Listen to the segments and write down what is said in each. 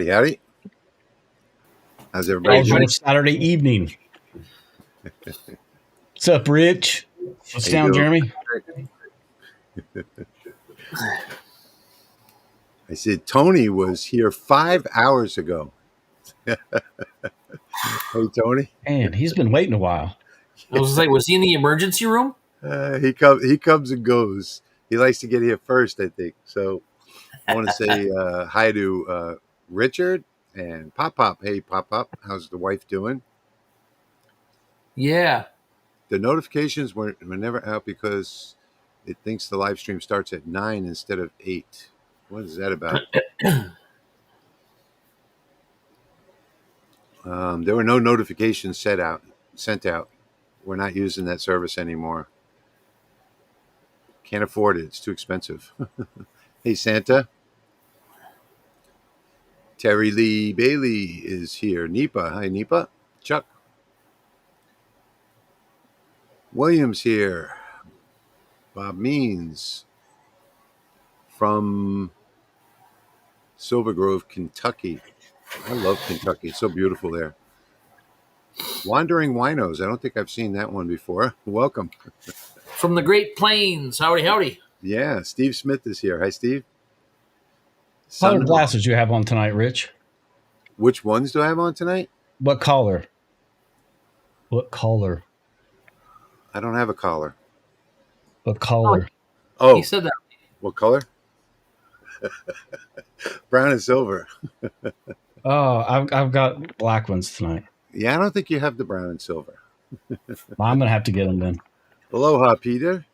Howdy. How's everybody How's your Saturday evening? What's up, Rich? What's down, Jeremy? I said Tony was here 5 hours ago. Hey, Tony. Man, he's been waiting a while. I was like, was he in the emergency room? He comes and goes. He likes to get here first, I think. So I want to say hi to Richard and Pop Pop. Hey, Pop Pop, how's the wife doing? Yeah. The notifications were never out because it thinks the live stream starts at 9 instead of 8. What is that about? There were no notifications sent out. We're not using that service anymore. Can't afford it. It's too expensive. Hey, Santa. Terry Lee Bailey is here. Nipa. Hi, Nipa. Chuck. Williams here. Bob Means from Silver Grove, Kentucky. I love Kentucky. It's so beautiful there. Wandering Winos. I don't think I've seen that one before. Welcome. From the Great Plains. Howdy, howdy. Yeah, Steve Smith is here. Hi, Steve. What color glasses you have on tonight, Rich? Which ones do I have on tonight? What color? What color? I don't have a collar. What color? Oh, he said that. What color? Brown and silver. Oh, I've got black ones tonight. Yeah, I don't think you have the brown and silver. Well, I'm going to have to get them then. Aloha, Peter.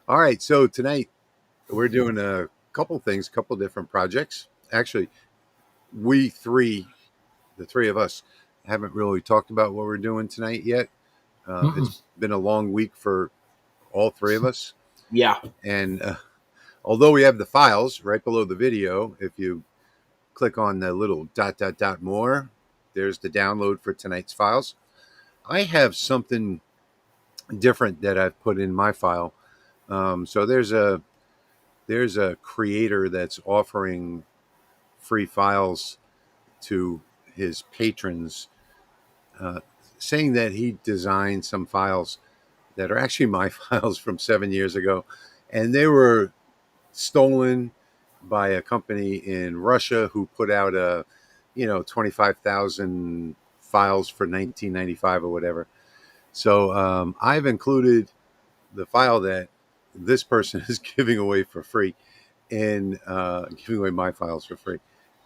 All right, so tonight we're doing a couple things, a couple different projects. Actually, the three of us, haven't really talked about what we're doing tonight yet. It's been a long week for all three of us. Yeah. And although we have the files right below the video, if you click on the little ... more, there's the download for tonight's files. I have something different that I've put in my file. So there's a creator that's offering free files to his patrons, saying that he designed some files that are actually my files from 7 years ago, and they were stolen by a company in Russia who put out 25,000 files for $19.95 or whatever. So I've included the file that this person is giving away for free, in giving away my files for free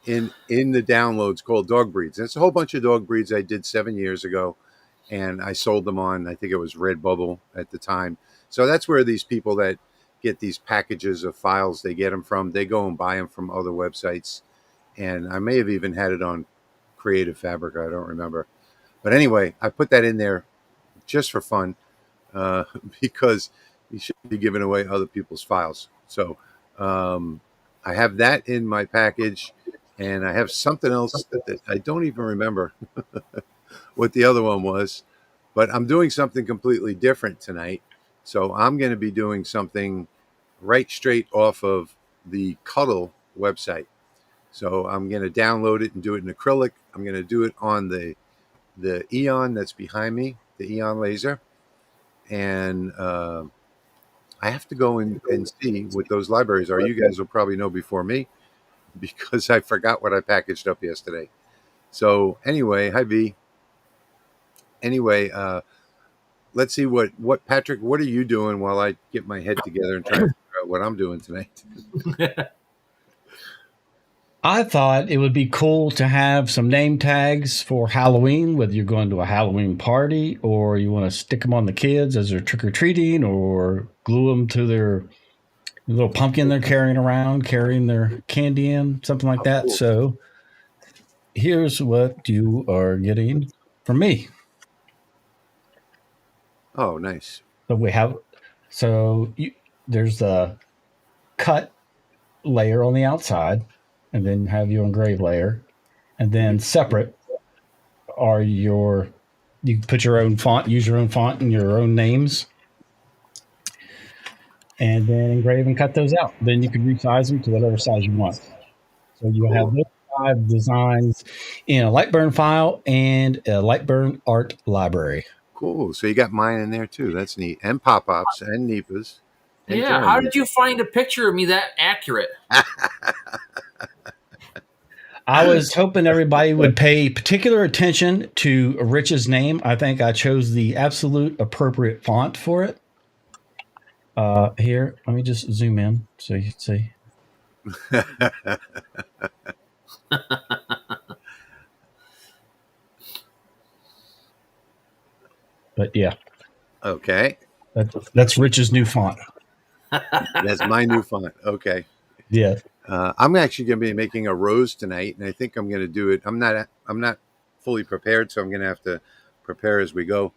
in the downloads called Dog Breeds. And it's a whole bunch of dog breeds I did 7 years ago, and I sold them on, I think it was Redbubble at the time. So that's where these people that get these packages of files, they get them from. They go and buy them from other websites. And I may have even had it on Creative Fabric. I don't remember. But anyway, I put that in there just for fun, because you should be giving away other people's files. So I have that in my package, and I have something else that I don't even remember what the other one was. But I'm doing something completely different tonight. So I'm going to be doing something right straight off of the Cuddle website. So I'm going to download it and do it in acrylic. I'm going to do it on the Aeon that's behind me, the Aeon Laser. And I have to go and see what those libraries are. You guys will probably know before me, because I forgot what I packaged up yesterday. So anyway, hi, V. Anyway, let's see what Patrick, what are you doing while I get my head together and try to figure out what I'm doing tonight? I thought it would be cool to have some name tags for Halloween, whether you're going to a Halloween party or you want to stick them on the kids as they're trick-or-treating, or glue them to their little pumpkin they're carrying their candy in, something like that. Cool. So here's what you are getting from me. Oh, nice. So there's the cut layer on the outside, and then you have your engrave layer, and then separate are you can put your own font, use your own font and your own names, and then engrave and cut those out. Then you can resize them to whatever size you want. So you have those 5 designs in a Lightburn file and a Lightburn art library. Cool. So you got mine in there too. That's neat. And pop-ups and NEPAs. And Yeah. How did you find a picture of me that accurate? I was hoping everybody would pay particular attention to Rich's name. I think I chose the absolute appropriate font for it. Here, let me just zoom in so you can see. But yeah. Okay. That's Rich's new font. That's my new font. Okay. Yeah. I'm actually going to be making a rose tonight, and I think I'm going to do it. I'm not fully prepared, so I'm going to have to prepare as we go.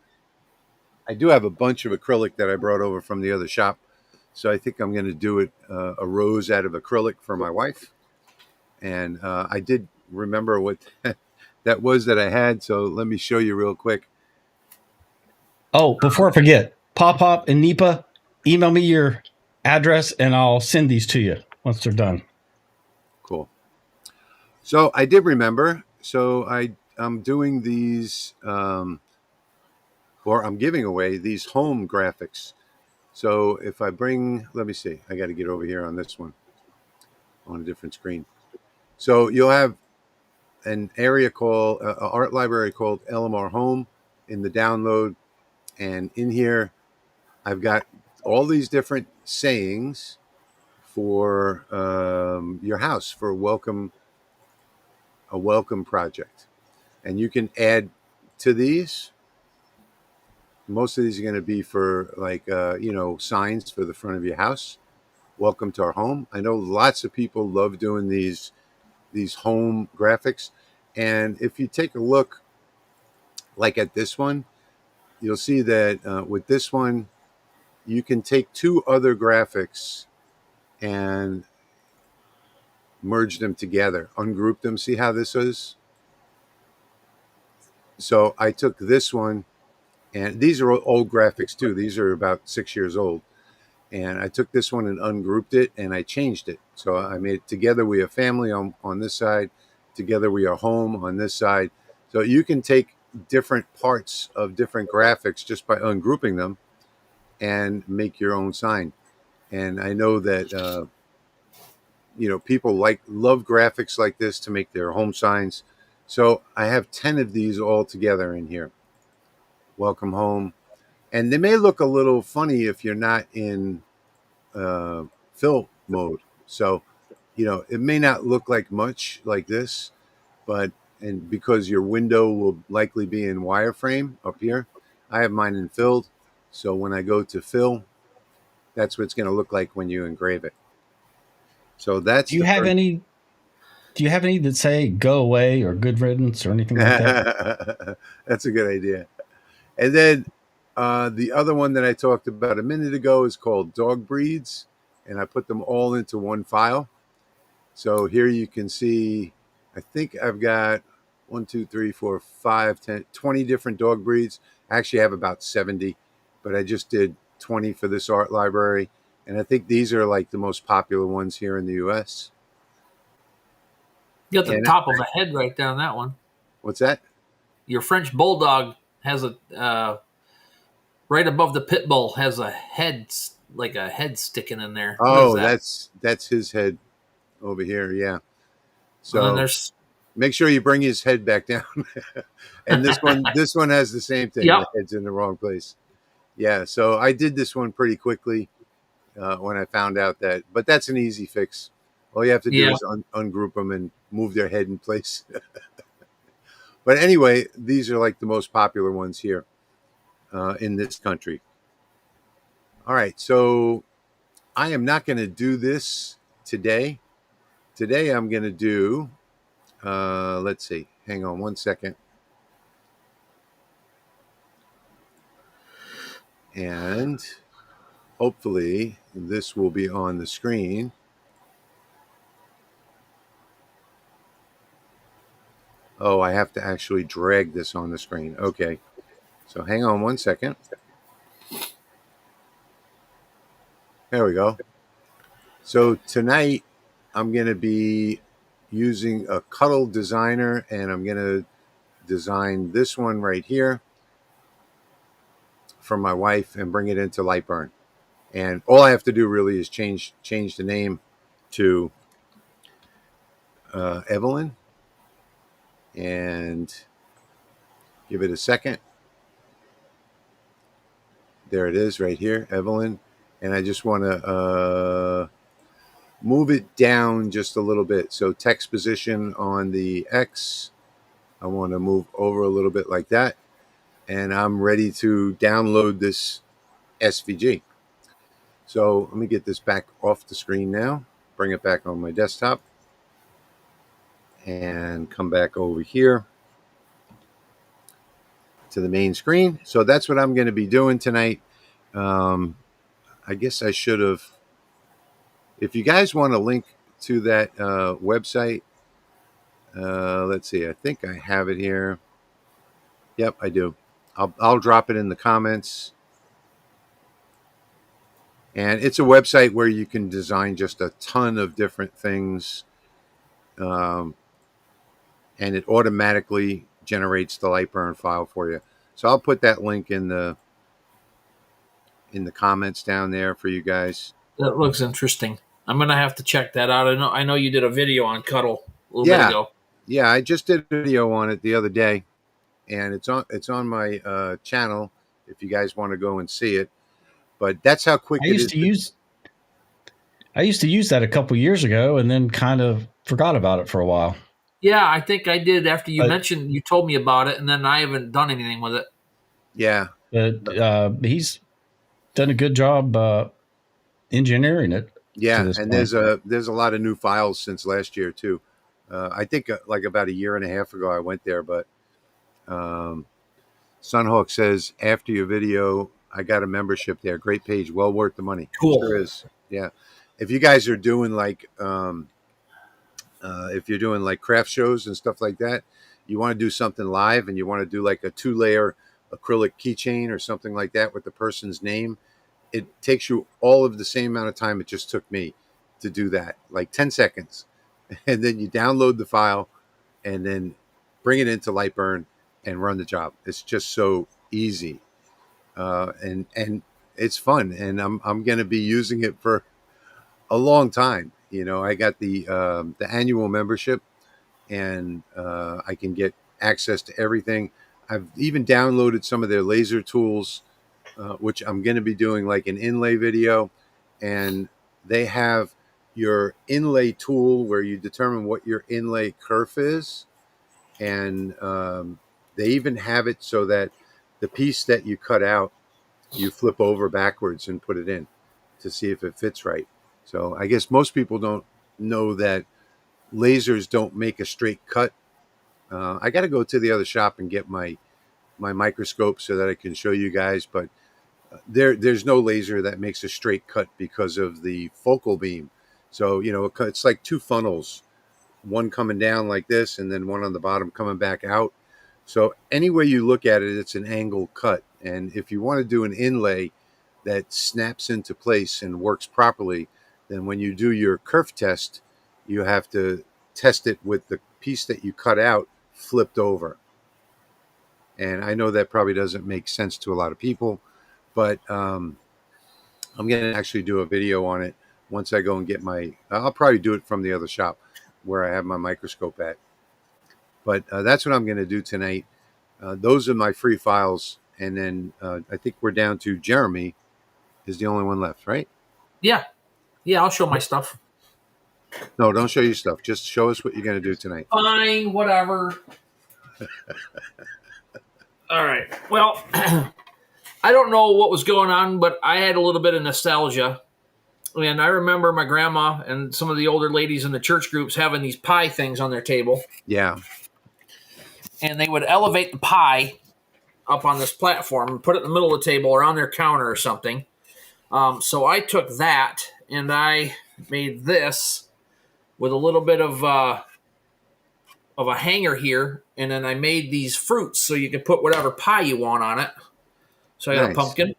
I do have a bunch of acrylic that I brought over from the other shop, so I think I'm going to do it a rose out of acrylic for my wife. And I did remember what that was that I had, so let me show you real quick. Oh, before I forget, Pop and NEPA, email me your address, and I'll send these to you once they're done. Cool. So I did remember. So I'm doing these, or I'm giving away these home graphics. So if I bring, let me see, I got to get over here on this one, on a different screen. So you'll have an area called, an art library called LMR Home in the download. And in here, I've got all these different sayings for your house, for a welcome project. And you can add to these. Most of these are going to be for like, signs for the front of your house. Welcome to our home. I know lots of people love doing these home graphics. And if you take a look like at this one, you'll see that with this one, you can take 2 other graphics and merge them together, ungroup them. See how this is? So I took this one, and these are old graphics too. These are about 6 years old. And I took this one and ungrouped it, and I changed it. So I made it Together We Are Family on this side, Together We Are Home on this side. So you can take different parts of different graphics just by ungrouping them and make your own sign. And I know that people love graphics like this to make their home signs. So I have 10 of these all together in here. Welcome home. And they may look a little funny if you're not in fill mode. So, it may not look like much like this, and because your window will likely be in wireframe up here, I have mine in filled. So when I go to fill, that's what it's going to look like when you engrave it. So that's Do you have any that say "go away" or "good riddance" or anything like that? That's a good idea. And then the other one that I talked about a minute ago is called dog breeds, and I put them all into one file. So here you can see, I think I've got 1, 2, 3, 4, 5, 10, 20 different dog breeds. I actually have about 70, but I just did 20 for this art library. And I think these are like the most popular ones here in the US. You got the top of the head right there on that one. What's that? Your French bulldog has a right above the pit bull has a head, like a head sticking in there. Oh, that's his head over here. Yeah. So there's, make sure you bring his head back down. And this one has the same thing. Yep. The head's in the wrong place. Yeah. So I did this one pretty quickly when I found out that, but that's an easy fix. All you have to do is ungroup them and move their head in place. But anyway, these are like the most popular ones here in this country. All right. So I am not going to do this today. Today I'm going to do, let's see, hang on one second. And hopefully this will be on the screen. Oh, I have to actually drag this on the screen. Okay. So hang on one second. There we go. So tonight I'm going to be using a Cuddle designer, and I'm going to design this one right here for my wife and bring it into Lightburn. And all I have to do really is change the name to Evelyn, and give it a second. There it is right here, Evelyn. And I just want to move it down just a little bit. So text position on the X, I want to move over a little bit like that. And I'm ready to download this SVG. So let me get this back off the screen now, bring it back on my desktop, and come back over here to the main screen. So that's what I'm going to be doing tonight. I guess I should have, if you guys want a link to that website, let's see, I think I have it here. Yep, I do. I'll drop it in the comments. And it's a website where you can design just a ton of different things. And it automatically generates the Lightburn file for you. So I'll put that link in the comments down there for you guys. That looks interesting. I'm gonna have to check that out. I know you did a video on Cuddle a little bit ago. Yeah, I just did a video on it the other day, and it's on my channel if you guys want to go and see it. But that's how quick I used to use that a couple years ago, and then kind of forgot about it for a while. Yeah, I think I did after you told me about it, and then I haven't done anything with it. Yeah. But he's done a good job engineering it. Yeah, and there's a lot of new files since last year too. I think like about a year and a half ago I went there, but Sunhawk says after your video I got a membership there. Great page, well worth the money. Cool. Sure is. Yeah. If you guys are doing like if you're doing like craft shows and stuff like that, you want to do something live and you want to do like a 2-layer acrylic keychain or something like that with the person's name, it takes you all of the same amount of time it just took me to do that, like 10 seconds. And then you download the file and then bring it into Lightburn and run the job. It's just so easy. And it's fun. And I'm going to be using it for a long time. You know, I got the annual membership, and I can get access to everything. I've even downloaded some of their laser tools, which I'm going to be doing like an inlay video. And they have your inlay tool where you determine what your inlay kerf is. And they even have it so that the piece that you cut out, you flip over backwards and put it in to see if it fits right. So I guess most people don't know that lasers don't make a straight cut. I got to go to the other shop and get my microscope so that I can show you guys. But there's no laser that makes a straight cut because of the focal beam. So, you know, it's like two funnels, one coming down like this and then one on the bottom coming back out. So any way you look at it, it's an angle cut. And if you want to do an inlay that snaps into place and works properly, then when you do your kerf test, you have to test it with the piece that you cut out flipped over. And I know that probably doesn't make sense to a lot of people, but I'm going to actually do a video on it once I go and get I'll probably do it from the other shop where I have my microscope at. But that's what I'm going to do tonight. Those are my free files. And then I think we're down to Jeremy is the only one left, right? Yeah. Yeah, I'll show my stuff. No, don't show your stuff. Just show us what you're going to do tonight. Fine, whatever. All right. Well, I don't know what was going on, but I had a little bit of nostalgia. And I remember my grandma and some of the older ladies in the church groups having these pie things on their table. Yeah. And they would elevate the pie up on this platform and put it in the middle of the table or on their counter or something. So I took that and I made this with a little bit of a hanger here, and then I made these fruits so you can put whatever pie you want on it. So I got a pumpkin,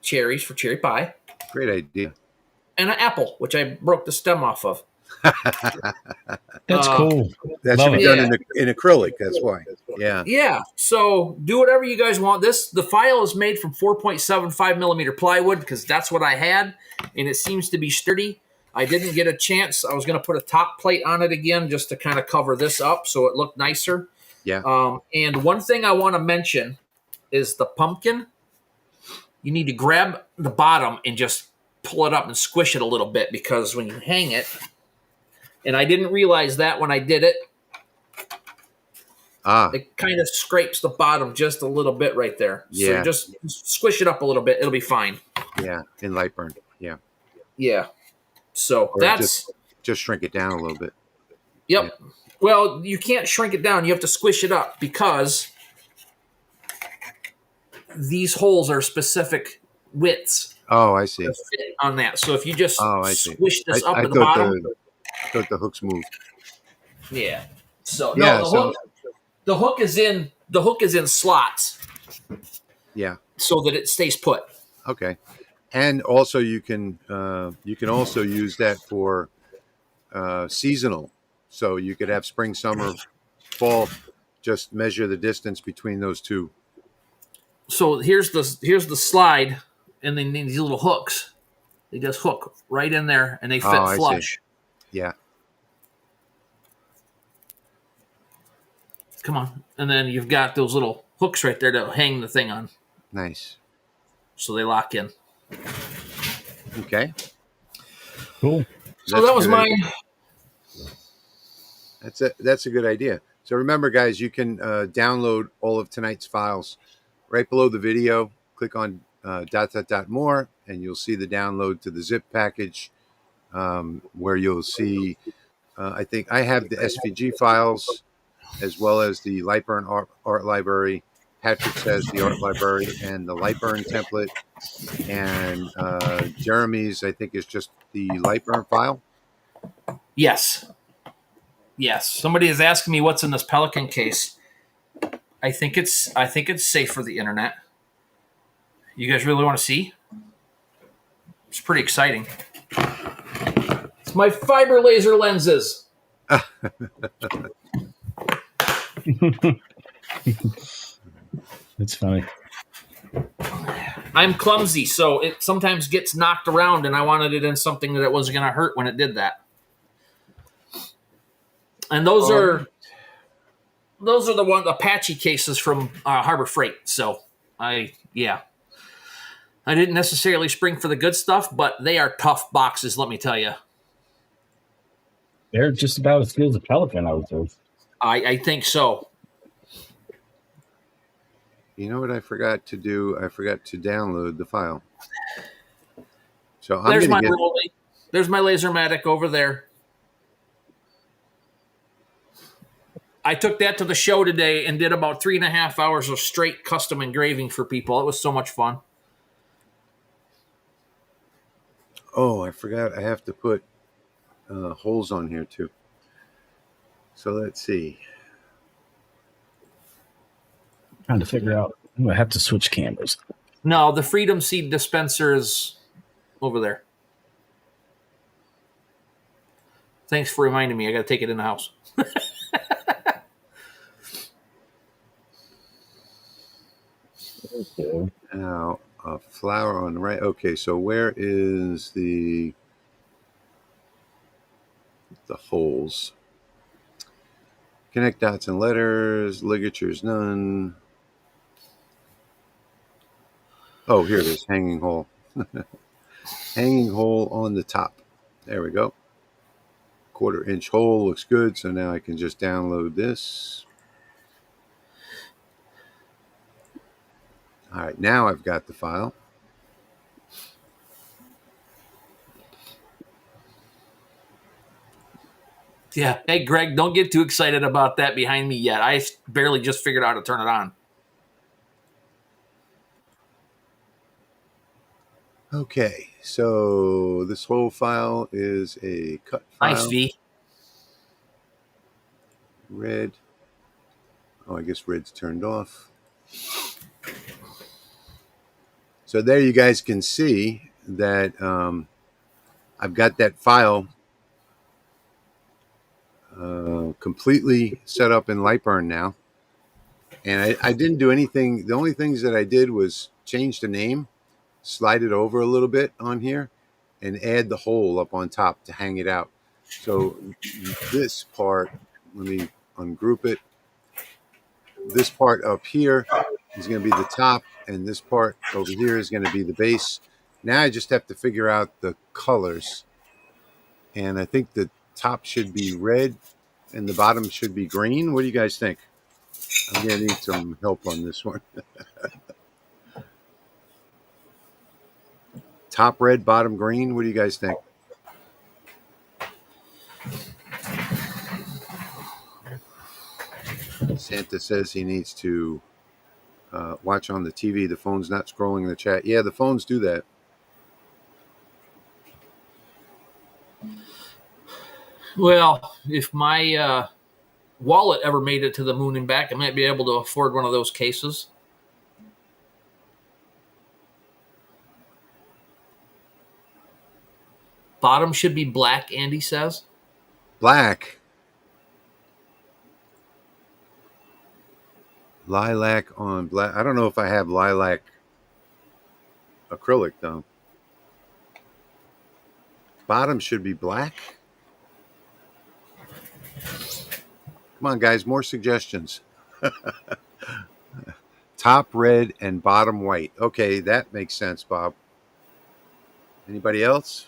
cherries for cherry pie. Great idea. And an apple, which I broke the stem off of. That's cool. That Love should be it. done Yeah. in acrylic. That's why. Yeah. Yeah. So do whatever you guys want. The file is made from 4.75 millimeter plywood because that's what I had, and it seems to be sturdy. I didn't get a chance. I was going to put a top plate on it again just to kind of cover this up so it looked nicer. Yeah. And one thing I want to mention is the pumpkin. You need to grab the bottom and just pull it up and squish it a little bit because when you hang it, and I didn't realize that when I did it, it kind of scrapes the bottom just a little bit right there. So Yeah. you just squish it up a little bit. It'll be fine. Yeah. In Lightburn. Yeah. Yeah. So Or that's just shrink it down a little bit. yep. Yeah. Well, you can't shrink it down. You have to squish it up because these holes are specific widths Oh, I see. to fit on that. So if you just I see. squish this up I at the bottom, I thought the hooks moved. yeah. So Yeah, no, the hook is in slots Yeah. so that it stays put. Okay. And also you can also use that for seasonal. So you could have spring, summer, fall. Just measure the distance between those two. So here's the slide, and then these little hooks. They just hook right in there, and they fit I see. flush. Yeah. Come on, and then you've got those little hooks right there to hang the thing on, Nice. so they lock in. Okay. Cool. So that was my. That's a good idea. So remember, guys, you can download all of tonight's files right below the video. Click on .. more, and you'll see the download to the zip package, where you'll see. I think I have the SVG files as well as the Lightburn art library. Patrick has the art library and the Lightburn template, and Jeremy's I think is just the Lightburn file. Yes. Somebody is asking me what's in this Pelican case. I think it's safe for the internet. You guys really want to see? It's pretty exciting. It's my fiber laser lenses. That's funny. I'm clumsy, so it sometimes gets knocked around, and I wanted it in something that it wasn't going to hurt when it did that. And those are the one Apache cases from Harbor Freight. So I didn't necessarily spring for the good stuff, but they are tough boxes. Let me tell you. They're just about as good as a Pelican, I would say. I think so. You know what I forgot to do? I forgot to download the file. So There's my Lasermatic over there. I took that to the show today and did about 3.5 hours of straight custom engraving for people. It was so much fun. Oh, I forgot. I have to put holes on here too. So let's see. Trying to figure out. I'm gonna have to switch cameras. No, the Freedom Seed dispenser is over there. Thanks for reminding me. I got to take it in the house. Okay. Now a flower on the right. Okay, so where is the holes? Connect dots and letters. Ligatures none. Oh, here it is. Hanging hole. Hanging hole on the top. There we go. 1/4 inch hole looks good. So now I can just download this. All right, now I've got the file. Yeah. Hey, Greg, don't get too excited about that behind me yet. I barely just figured out how to turn it on. Okay, so this whole file is a cut file. Nice, V. Red. Oh, I guess red's turned off. So there you guys can see that I've got that file completely set up in Lightburn now. And I didn't do anything. The only things that I did was change the name, slide it over a little bit on here, and add the hole up on top to hang it out. So this part, let me ungroup it. This part up here is going to be the top, and this part over here is going to be the base. Now I just have to figure out the colors. And I think the top should be red and the bottom should be green. What do you guys think? I'm going to need some help on this one. Top red, bottom green. What do you guys think? Santa says he needs to watch on the TV. The phone's not scrolling the chat. Yeah, the phones do that. Well, if my wallet ever made it to the moon and back, I might be able to afford one of those cases. Bottom should be black, Andy says. Black. Lilac on black. I don't know if I have lilac acrylic, though. Bottom should be black. Come on, guys. More suggestions. Top red and bottom white. Okay, that makes sense, Bob. Anybody else?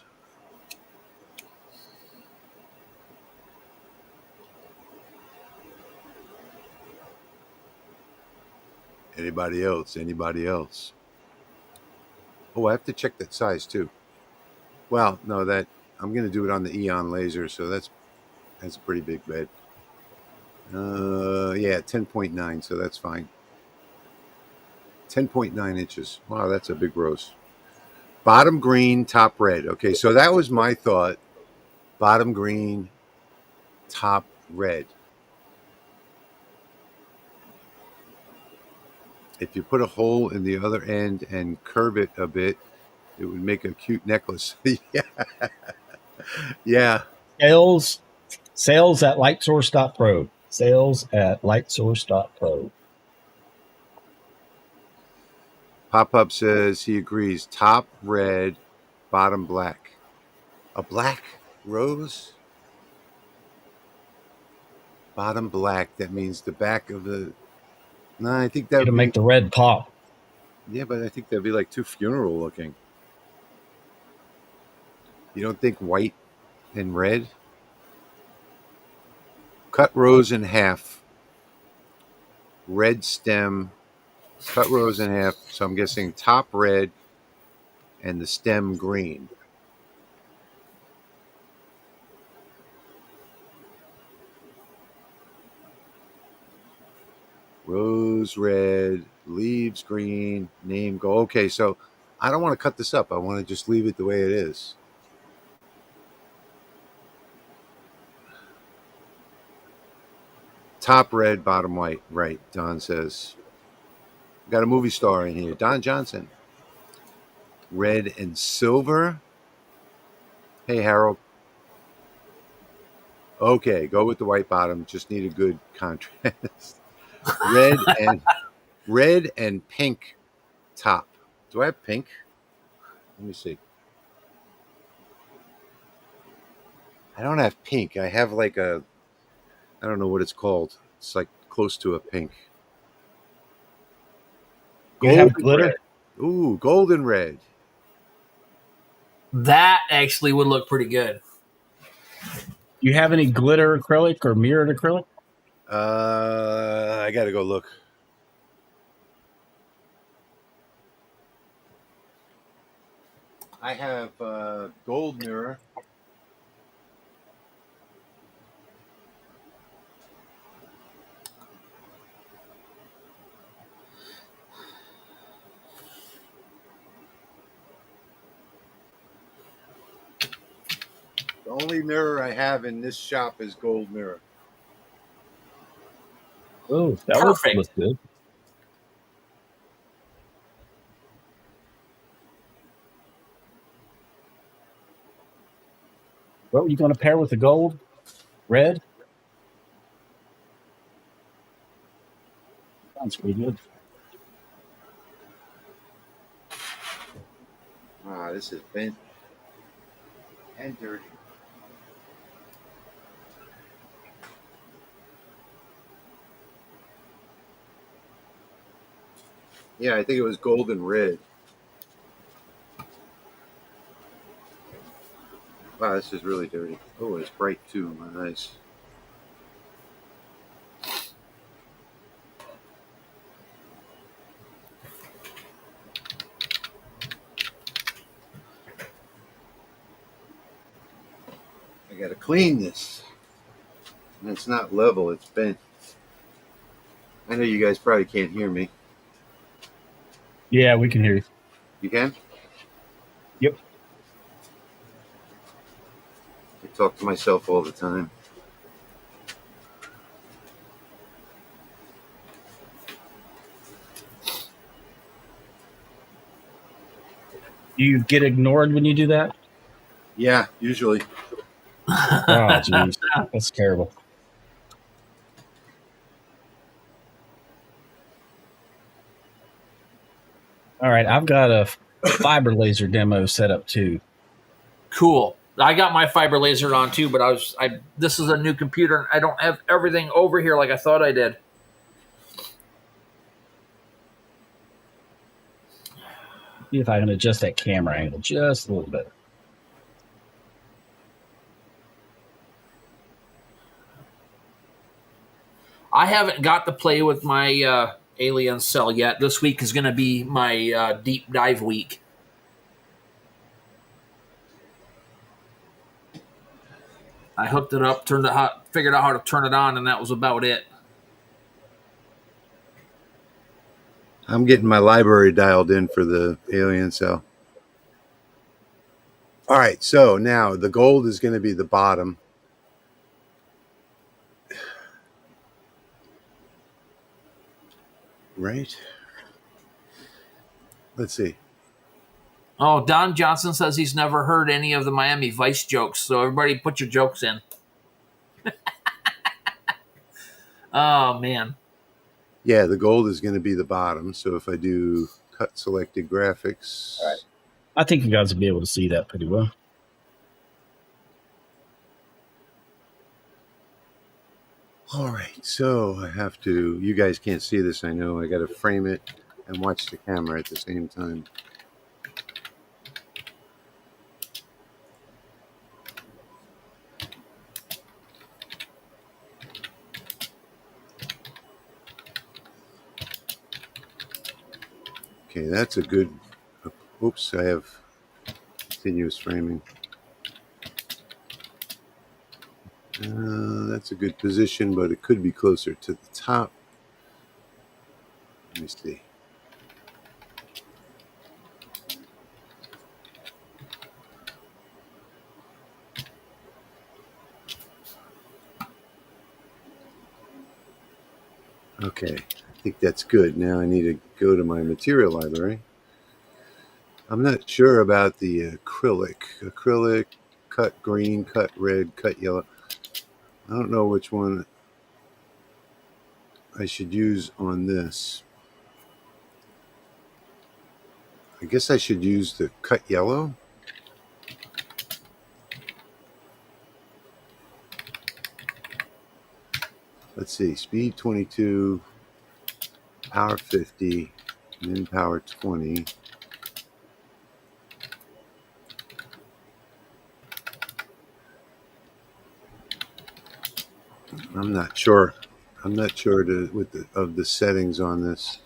Anybody else? Anybody else? Oh, I have to check that size too. Well, no, that I'm going to do it on the Aeon Laser, so that's a pretty big bed. Yeah, 10.9, so that's fine. 10.9 inches. Wow, that's a big rose. Bottom green, top red. Okay, so that was my thought. Bottom green, top red. If you put a hole in the other end and curve it a bit, it would make a cute necklace. Yeah. Yeah. Sales at lightsource.pro. Sales at lightsource.pro. Pop-Up says he agrees. Top red, bottom black. A black rose? Bottom black. That means the back of the... No, I think that would It'll be... make the red pop. Yeah, but I think that'd be like too funeral looking. You don't think white and red? Cut rose in half. Red stem. Cut rose in half. So I'm guessing top red and the stem green. Rose red, leaves green, name go. Okay, so I don't want to cut this up. I want to just leave it the way it is. Top red, bottom white. Right, Don says. Got a movie star in here. Don Johnson. Red and silver. Hey, Harold. Okay, go with the white bottom. Just need a good contrast. red and pink top. Do I have pink? Let me see. I don't have pink. I have like a... I don't know what it's called. It's like close to a pink. You have glitter? Red. Ooh, golden red. That actually would look pretty good. You have any glitter acrylic or mirrored acrylic? I got to go look. I have gold mirror. The only mirror I have in this shop is gold mirror. Oh, that Perfect. looks good. What were you going to pair with the gold? Red? Sounds pretty good. Ah, this is bent and dirty. Yeah, I think it was golden red. Wow, this is really dirty. Oh, it's bright too. Nice. I gotta clean this. And it's not level, it's bent. I know you guys probably can't hear me. Yeah, we can hear you. You can? Yep. I talk to myself all the time. Do you get ignored when you do that? Yeah, usually. Oh, geez. That's terrible. All right, I've got a fiber laser demo set up too. Cool. I got my fiber laser on too, but this is a new computer and I don't have everything over here like I thought I did. See if I can adjust that camera angle just a little bit. I haven't got to play with my Aliencell yet. This week is going to be my deep dive week. I hooked it up, figured out how to turn it on, and that was about it. I'm getting my library dialed in for the Aliencell. All right, so now the gold is going to be the bottom. Right? Let's see. Oh, Don Johnson says he's never heard any of the Miami Vice jokes, so everybody put your jokes in. Oh, man. Yeah, the gold is going to be the bottom. So if I do cut selected graphics. All right. I think you guys will be able to see that pretty well. All right, so I have to, you guys can't see this, I know. I got to frame it and watch the camera at the same time. Okay, that's a good, oops, I have continuous framing. That's a good position, but it could be closer to the top. Let me see. Okay, I think that's good. Now I need to go to my material library. I'm not sure about the acrylic. Acrylic, cut green, cut red, cut yellow. I don't know which one I should use on this. I guess I should use the cut yellow. Let's see, speed 22, power 50, and then power 20. I'm not sure. I'm not sure of the settings on this.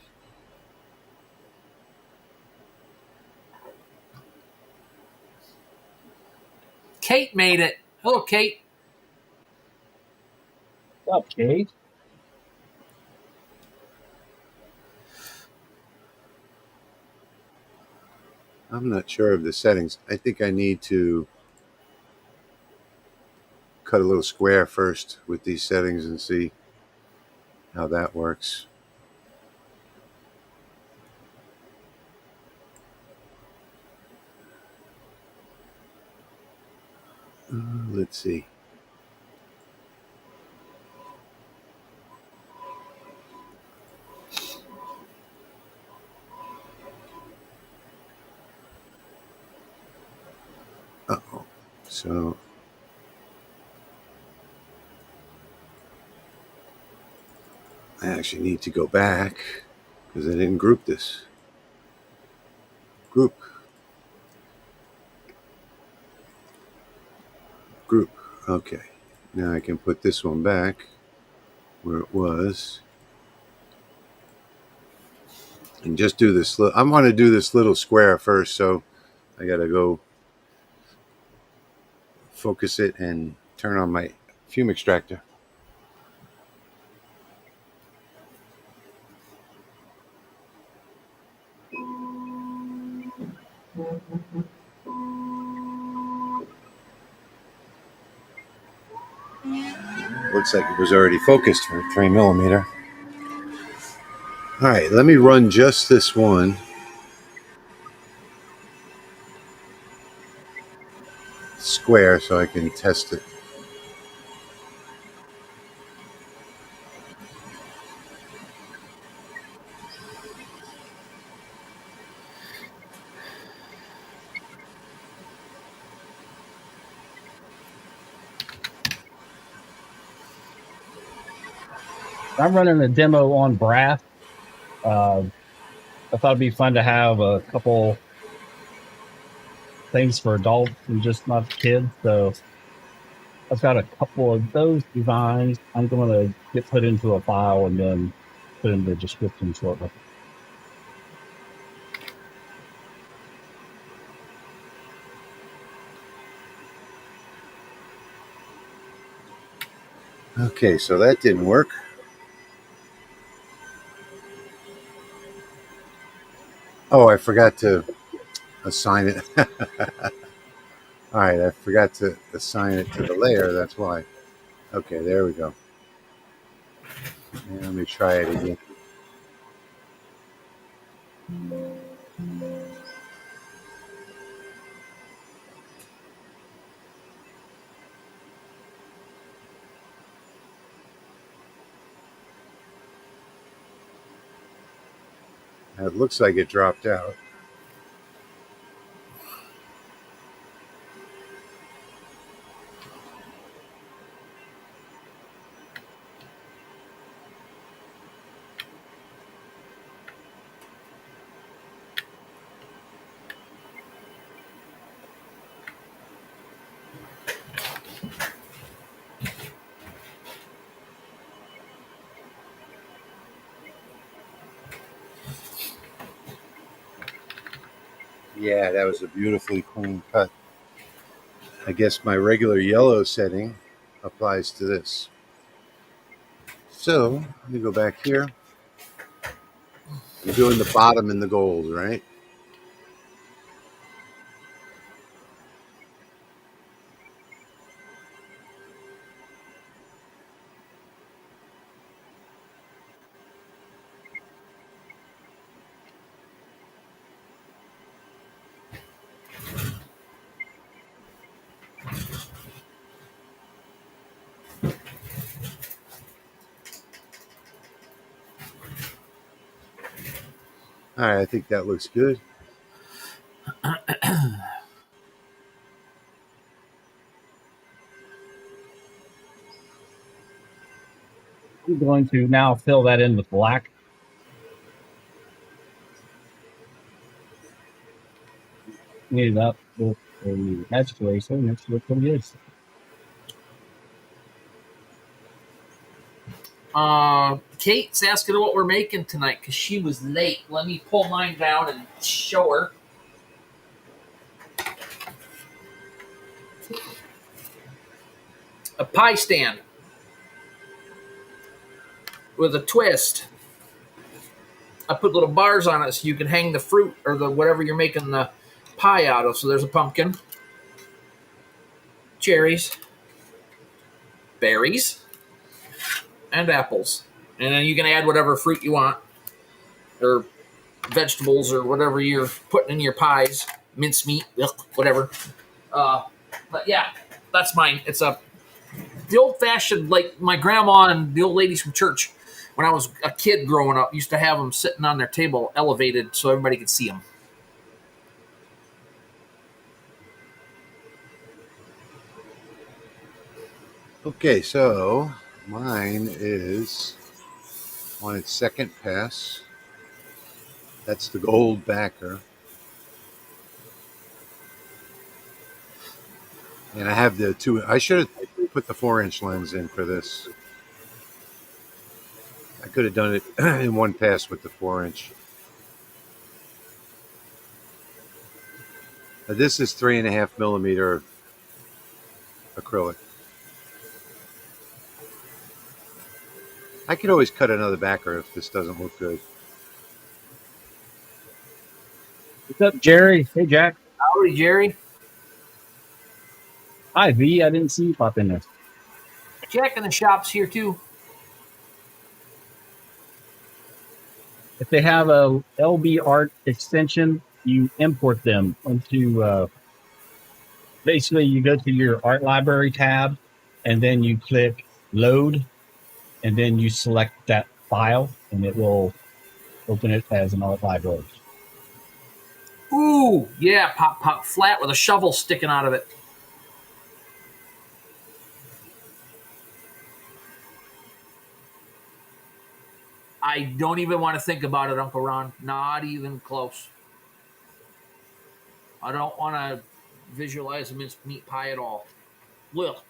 Kate made it. Hello, Kate. What's up, Kate? I'm not sure of the settings. I think I need to cut a little square first with these settings and see how that works. Let's see. So I actually need to go back because I didn't group this. Group. Okay. Now I can put this one back where it was. And just do this. I want to do this little square first, so I got to go focus it and turn on my fume extractor. Looks like it was already focused for 3mm. All right, let me run just this one. Square so I can test it. I'm running a demo on brass. I thought it'd be fun to have a couple things for adults and just not kids. So I've got a couple of those designs. I'm going to get put into a file and then put in the description shortly. Okay, so that didn't work. Oh, I forgot to assign it. All right, I forgot to assign it to the layer. That's why. Okay, there we go. And let me try it again. It looks like it dropped out. Yeah, that was a beautifully clean cut. I guess my regular yellow setting applies to this. So let me go back here. I'm doing the bottom in the gold, right? All right, I think that looks good. I'm going to now fill that in with black. Clean it up with a magic eraser and it's what it is. Kate's asking her what we're making tonight because she was late. Let me pull mine down and show her. A pie stand with a twist. I put little bars on it so you can hang the fruit or the whatever you're making the pie out of. So there's a pumpkin, cherries, berries, and apples. And then you can add whatever fruit you want or vegetables or whatever you're putting in your pies, mincemeat, whatever. But yeah, that's mine. It's the old-fashioned, like my grandma and the old ladies from church when I was a kid growing up used to have them sitting on their table elevated so everybody could see them. Okay, so mine is on its second pass. That's the gold backer. And I have the two. I should have put the 4-inch lens in for this. I could have done it in one pass with the 4-inch. This is 3.5 millimeter acrylic. I could always cut another backer if this doesn't look good. What's up, Jerry? Hey, Jack. Howdy, Jerry. Hi, V. I didn't see you pop in there. Jack in the shop's here too. If they have a LB Art extension, you import them onto. Basically, you go to your art library tab, and then you click load, and then you select that file, and it will open it as an art library. Ooh, yeah, pop flat with a shovel sticking out of it. I don't even want to think about it, Uncle Ron. Not even close. I don't want to visualize a minced meat pie at all. Will.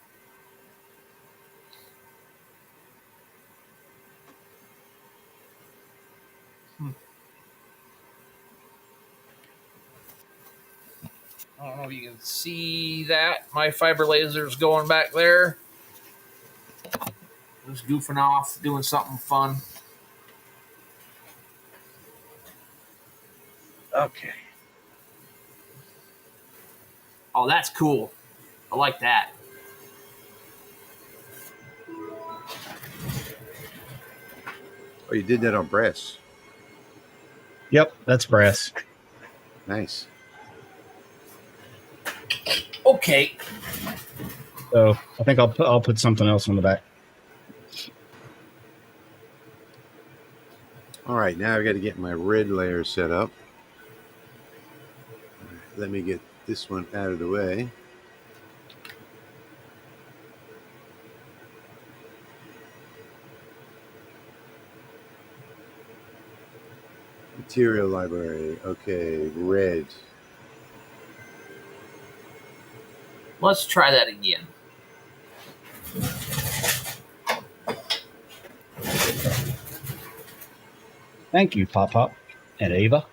I don't know if you can see that. My fiber laser's going back there. Just goofing off, doing something fun. Okay. Oh, that's cool. I like that. Oh, you did that on brass. Yep, that's brass. Nice. Okay. So I think I'll put something else on the back. All right, now I've got to get my red layer set up. Let me get this one out of the way. Material library. Okay, red. Let's try that again. Thank you, Pop Pop and Ava.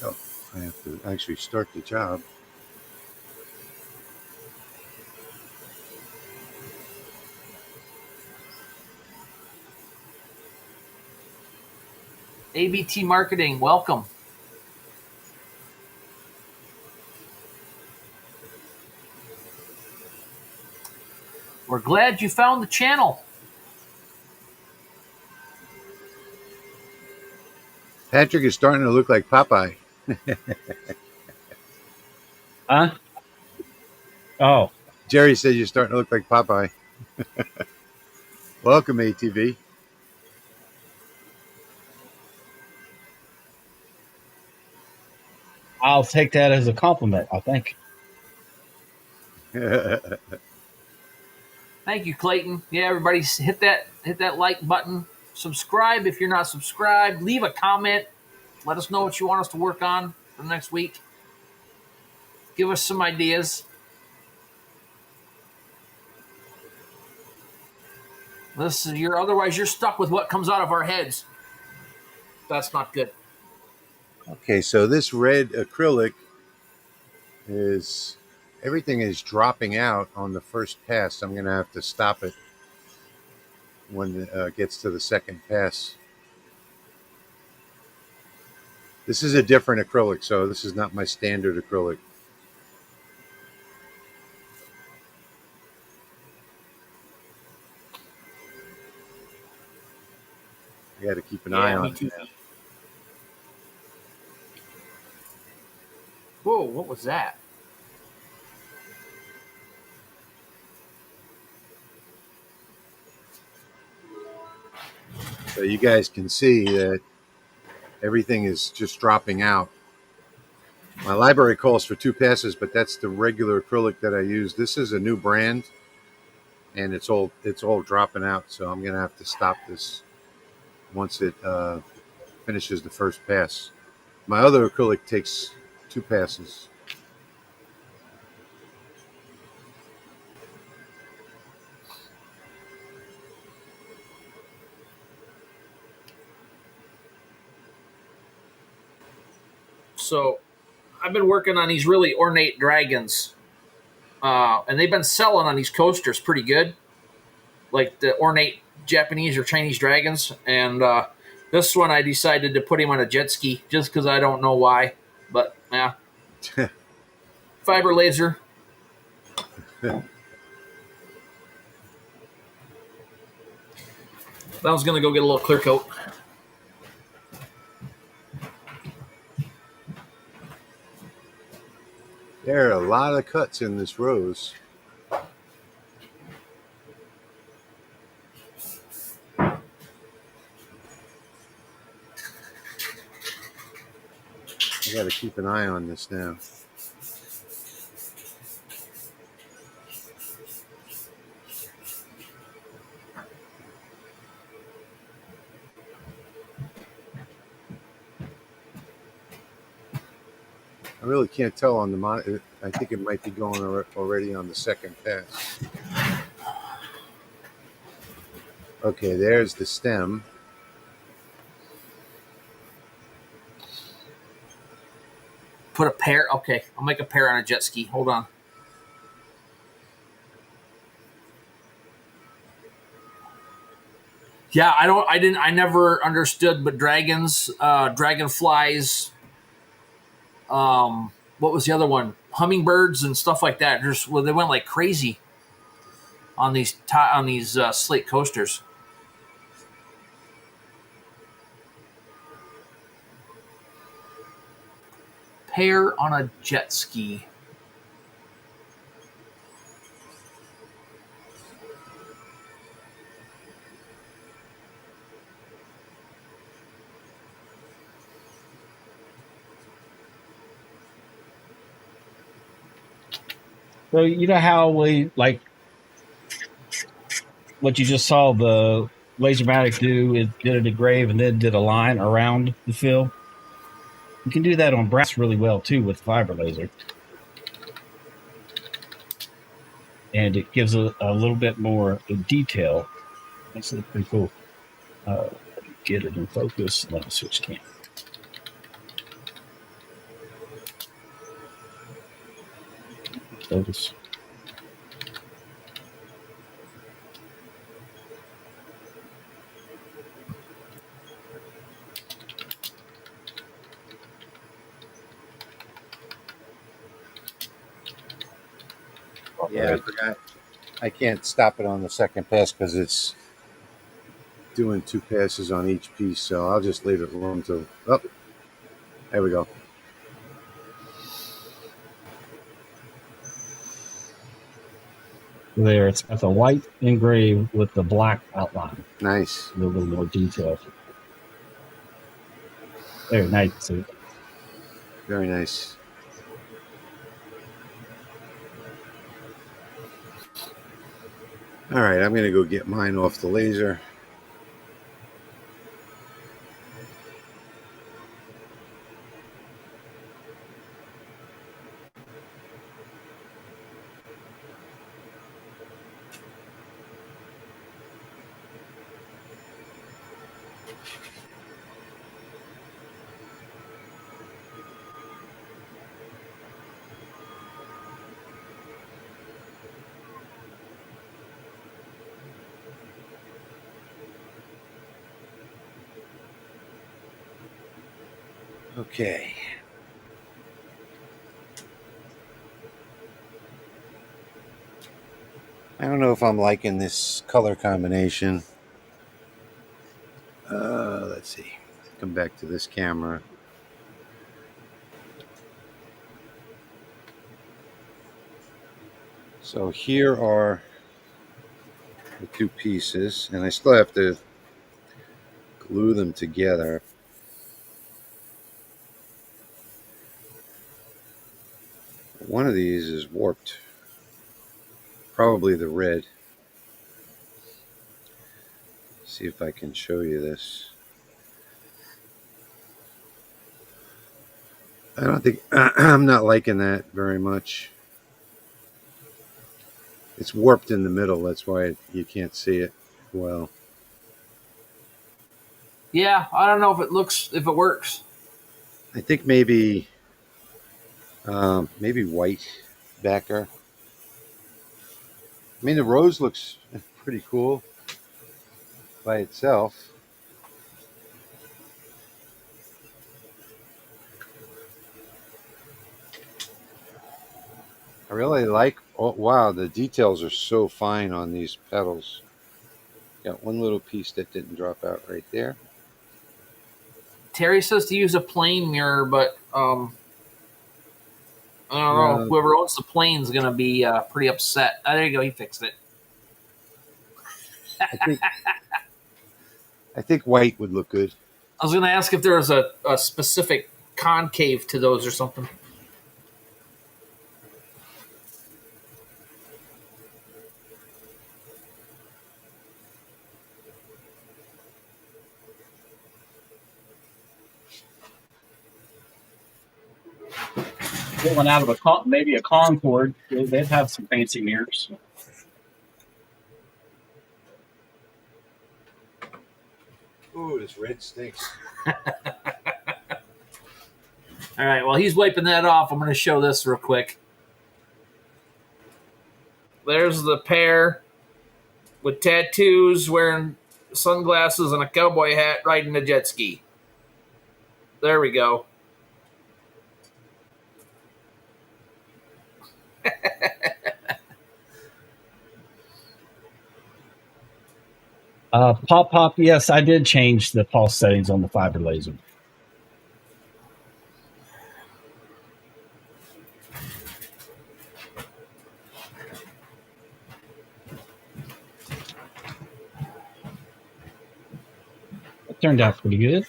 Oh, I have to actually start the job. ABT Marketing, welcome. We're glad you found the channel. Patrick is starting to look like Popeye. Huh? Oh, Jerry said you're starting to look like Popeye. Welcome, ATV. I'll take that as a compliment, I think. Thank you, Clayton. Yeah, everybody hit that like button. Subscribe if you're not subscribed. Leave a comment. Let us know what you want us to work on for the next week. Give us some ideas. Otherwise you're stuck with what comes out of our heads. That's not good. Okay, so this red acrylic is everything is dropping out on the first pass. I'm going to have to stop it when it gets to the second pass. This is a different acrylic, so this is not my standard acrylic. I got to keep an eye on it. Whoa, Whoa, what was that? So you guys can see that everything is just dropping out. My library calls for 2 passes, but that's the regular acrylic that I use. This is a new brand, and it's all dropping out. So I'm gonna have to stop this once it finishes the first pass. My other acrylic takes 2 passes. So I've been working on these really ornate dragons, and they've been selling on these coasters pretty good, like the ornate Japanese or Chinese dragons. And this one, I decided to put him on a jet ski just because I don't know why, but yeah, fiber laser. I was gonna go get a little clear coat. There are a lot of cuts in this rose. I got to keep an eye on this now. I really can't tell on the monitor. I think it might be going already on the second pass. Okay, there's the stem. Put a pair. Okay, I'll make a pair on a jet ski. Hold on. Yeah, I never understood, but dragons, dragonflies, what was the other one? Hummingbirds and stuff like that. They went like crazy on these slate coasters. Pair on a jet ski. So you know how we like what you just saw the Lasermatic do? It did an engrave and then did a line around the fill. You can do that on brass really well too with fiber laser, and it gives a little bit more detail. That's pretty cool. Get it in focus. Let me switch cam. Focus. Yeah, I forgot. I can't stop it on the second pass because it's doing 2 passes on each piece. So I'll just leave it alone till. Oh, there we go. There, it's got the white engrave with the black outline. Nice. A little bit more detail. There, nice. See. Very nice. All right, I'm going to go get mine off the laser. Okay. I don't know if I'm liking this color combination. Let's see. Come back to this camera. So here are the two pieces, and I still have to glue them together. One of these is warped, probably the red. See if I can show you this. I don't think I'm not liking that very much. It's warped in the middle, that's why you can't see it well. Yeah, I don't know if it works. I think maybe white backer. I mean, the rose looks pretty cool by itself. I really like, oh wow, the details are so fine on these petals. Got one little piece that didn't drop out right there. Terry says to use a plane mirror, but I don't know. Whoever owns the plane is going to be pretty upset. There you go. He fixed it. I think white would look good. I was going to ask if there was a specific concave to those or something. Pulling out of maybe a Concord, they'd have some fancy mirrors. Ooh, this red stinks. All right, while he's wiping that off, I'm going to show this real quick. There's the pair with tattoos, wearing sunglasses and a cowboy hat, riding a jet ski. There we go. Pop, yes, I did change the pulse settings on the fiber laser. It turned out pretty good.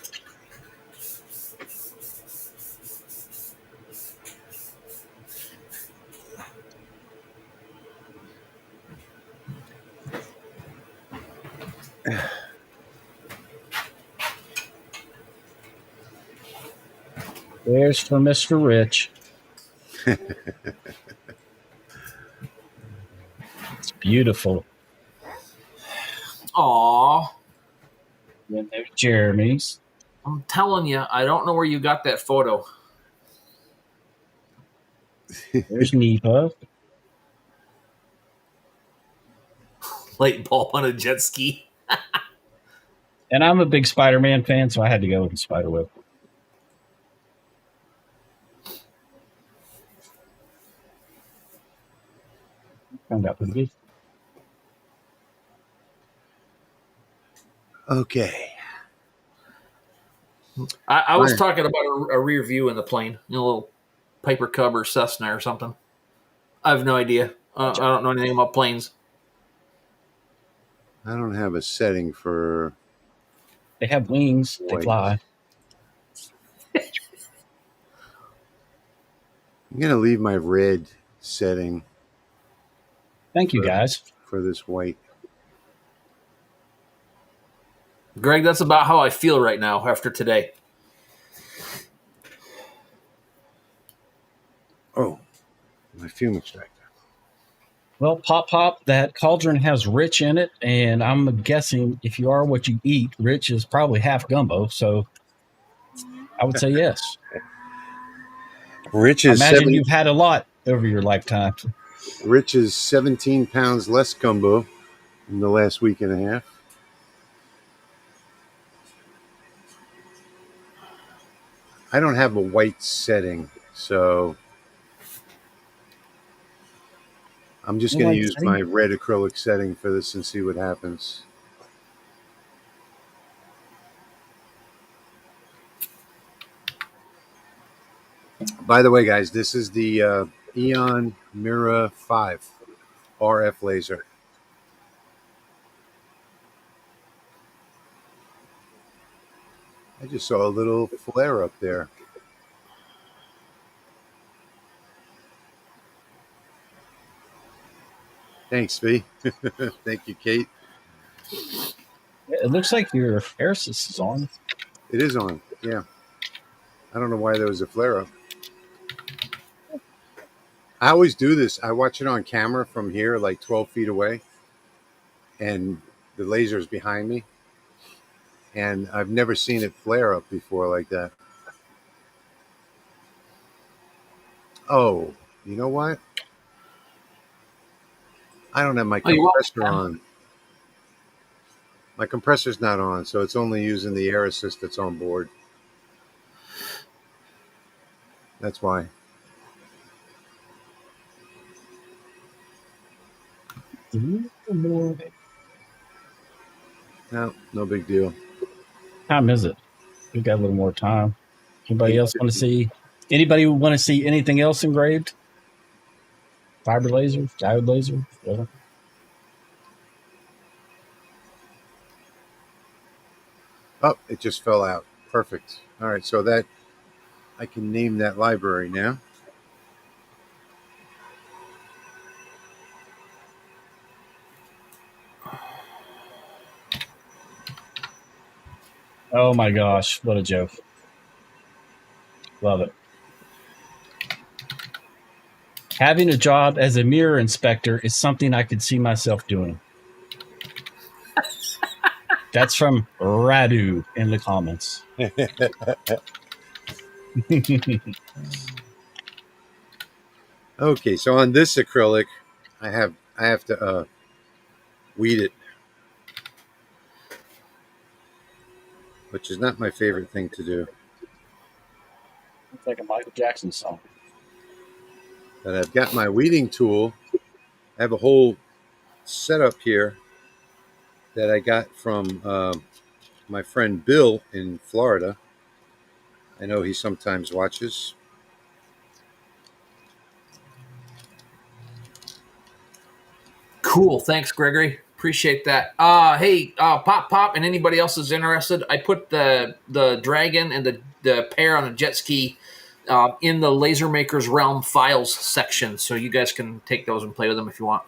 There's for Mr. Rich. It's beautiful. Aww. Then there's Jeremy's. I'm telling you, I don't know where you got that photo. There's Nepa. Light bulb on a jet ski. And I'm a big Spider-Man fan, so I had to go with the Spiderweb. Found out pretty good. Okay. I was talking about a rear view in the plane, a little Piper Cub or Cessna or something. I have no idea. I don't know anything about planes. I don't have a setting for. They have wings. White. They fly. I'm going to leave my red setting. Thank you, guys. For this white. Greg, that's about how I feel right now after today. Oh, my fume extractor. Well, Pop, that cauldron has Rich in it, and I'm guessing if you are what you eat, Rich is probably half gumbo, so I would say yes. Rich is imagine you've had a lot over your lifetime. Rich is 17 pounds less gumbo in the last week and a half. I don't have a white setting, so I'm just going to use my red acrylic setting for this and see what happens. By the way, guys, this is the Aeon Mira 5 RF laser. I just saw a little flare up there. Thanks, V. Thank you, Kate. It looks like your air assist is on. It is on, yeah. I don't know why there was a flare up. I always do this. I watch it on camera from here, like 12 feet away, and the laser is behind me. And I've never seen it flare up before like that. Oh, you know what? I don't have my compressor on. My compressor's not on, so it's only using the air assist that's on board. That's why. No, no big deal. Time is it? We've got a little more time. Anybody else want to see? Anybody want to see anything else engraved? Fiber laser, diode laser, whatever. Oh, it just fell out. Perfect. All right, so that I can name that library now. Oh my gosh, what a joke. Love it. Having a job as a mirror inspector is something I could see myself doing. That's from Radu in the comments. Okay, so on this acrylic, I have to weed it, which is not my favorite thing to do. It's like a Michael Jackson song. But I've got my weeding tool. I have a whole setup here that I got from my friend Bill in Florida. I know he sometimes watches. Cool. Thanks, Gregory. Appreciate that. Hey, Pop, and anybody else is interested, I put the dragon and the pair on the jet ski in the Laser Maker's Realm files section, so you guys can take those and play with them if you want.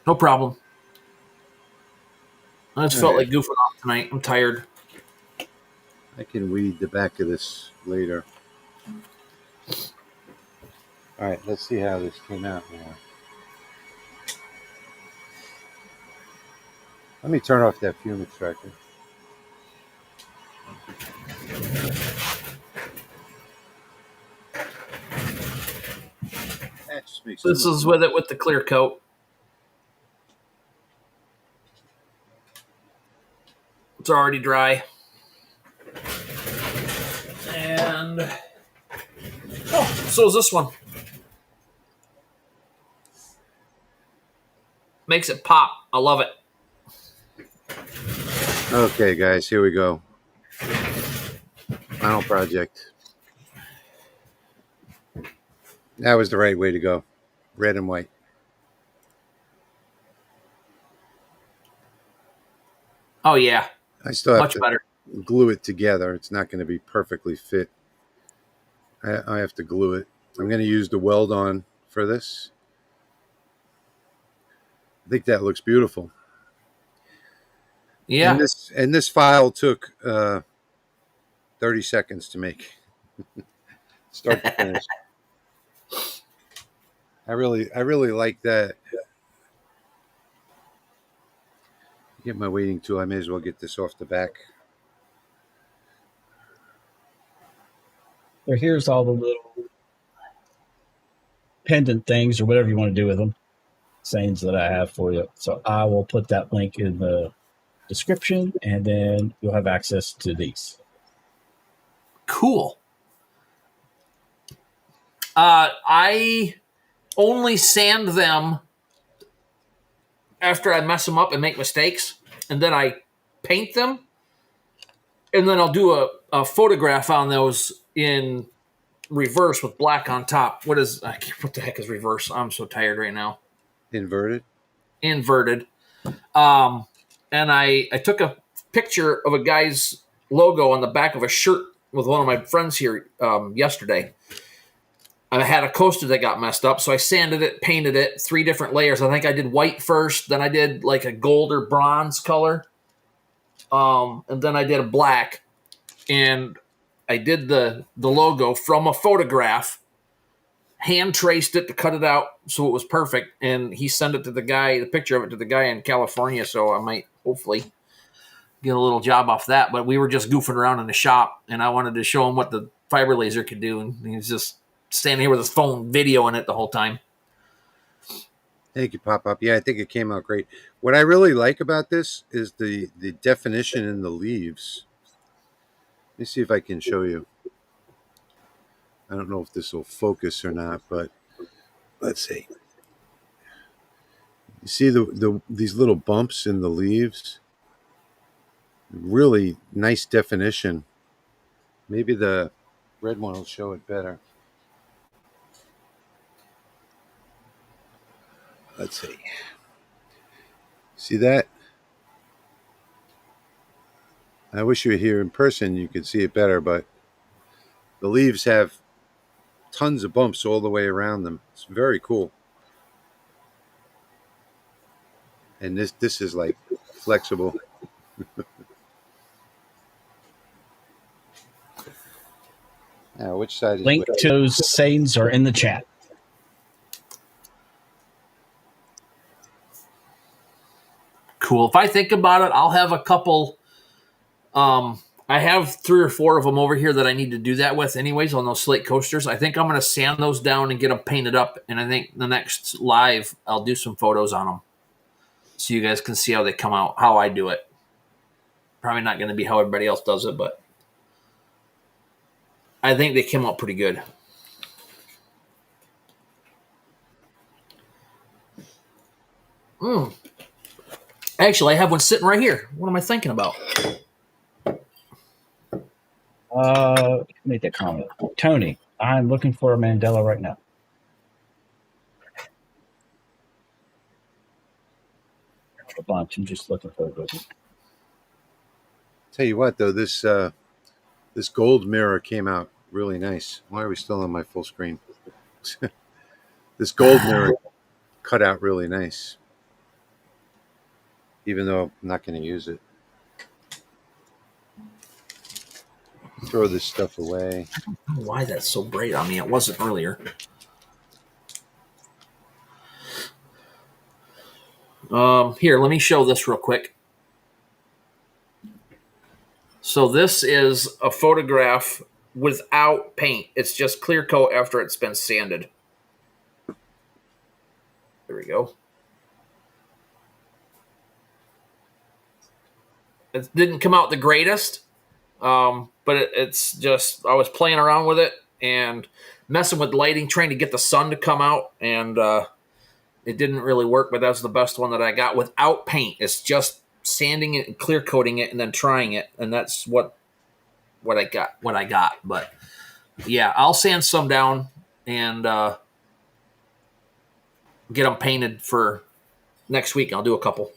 No problem. I just felt like goofing off tonight. I'm tired. I can weed the back of this later. All right, let's see how this came out now. Let me turn off that fume extractor. This is with it with the clear coat. It's already dry. And so is this one. Makes it pop. I love it. Okay, guys, here we go. Final project. That was the right way to go. Red and white. Oh, yeah. I still have Much to better. glue it together. It's not going to be perfectly fit. I have to glue it. I'm going to use the weld on for this. I think that looks beautiful. Yeah. And this file took 30 seconds to make. Start to finish. I really like that. Get my weeding tool. I may as well get this off the back. So here's all the little pendant things or whatever you want to do with them. Sayings that I have for you. So I will put that link in the description, and then you'll have access to these. Cool. I only sand them after I mess them up and make mistakes, and then I paint them, and then I'll do a photograph on those in reverse with black on top. What the heck is reverse? I'm so tired right now. Inverted. And I took a picture of a guy's logo on the back of a shirt with one of my friends here yesterday. I had a coaster that got messed up, so I sanded it, painted it, 3 different layers. I think I did white first, then I did like a gold or bronze color, and then I did a black, and I did the logo from a photograph, hand traced it to cut it out so it was perfect, and he sent it to the picture of it to the guy in California, so I might hopefully get a little job off that. But we were just goofing around in the shop, and I wanted to show him what the fiber laser could do, and he was just standing here with his phone videoing it the whole time. Thank you, Pop-Up. Yeah, I think it came out great. What I really like about this is the definition in the leaves. Let me see if I can show you. I don't know if this will focus or not, but let's see. You see these little bumps in the leaves? Really nice definition. Maybe the red one will show it better. Let's see. See that? I wish you were here in person. You could see it better, but the leaves have tons of bumps all the way around them. It's very cool. And this is like flexible. Now, which side is Link to those sayings are in the chat. Cool. If I think about it, I'll have a couple. I have 3 or 4 of them over here that I need to do that with anyways on those slate coasters. I think I'm going to sand those down and get them painted up. And I think the next live, I'll do some photos on them so you guys can see how they come out, how I do it. Probably not going to be how everybody else does it, but I think they came out pretty good. Actually, I have one sitting right here. What am I thinking about? Make that comment. Tony, I'm looking for a Mandela right now. A bunch. I'm just looking for a good one. Tell you what, though, this gold mirror came out really nice. Why are we still on my full screen? This gold mirror cut out really nice, even though I'm not going to use it. Throw this stuff away. I don't know why that's so bright on me. It wasn't earlier. Here, let me show this real quick. So this is a photograph without paint. It's just clear coat after it's been sanded. There we go. It didn't come out the greatest, but it's just, I was playing around with it and messing with lighting, trying to get the sun to come out, and it didn't really work, but that's the best one that I got without paint. It's just sanding it and clear coating it and then trying it, and that's what I got. But yeah, I'll sand some down and get them painted for next week. I'll do a couple.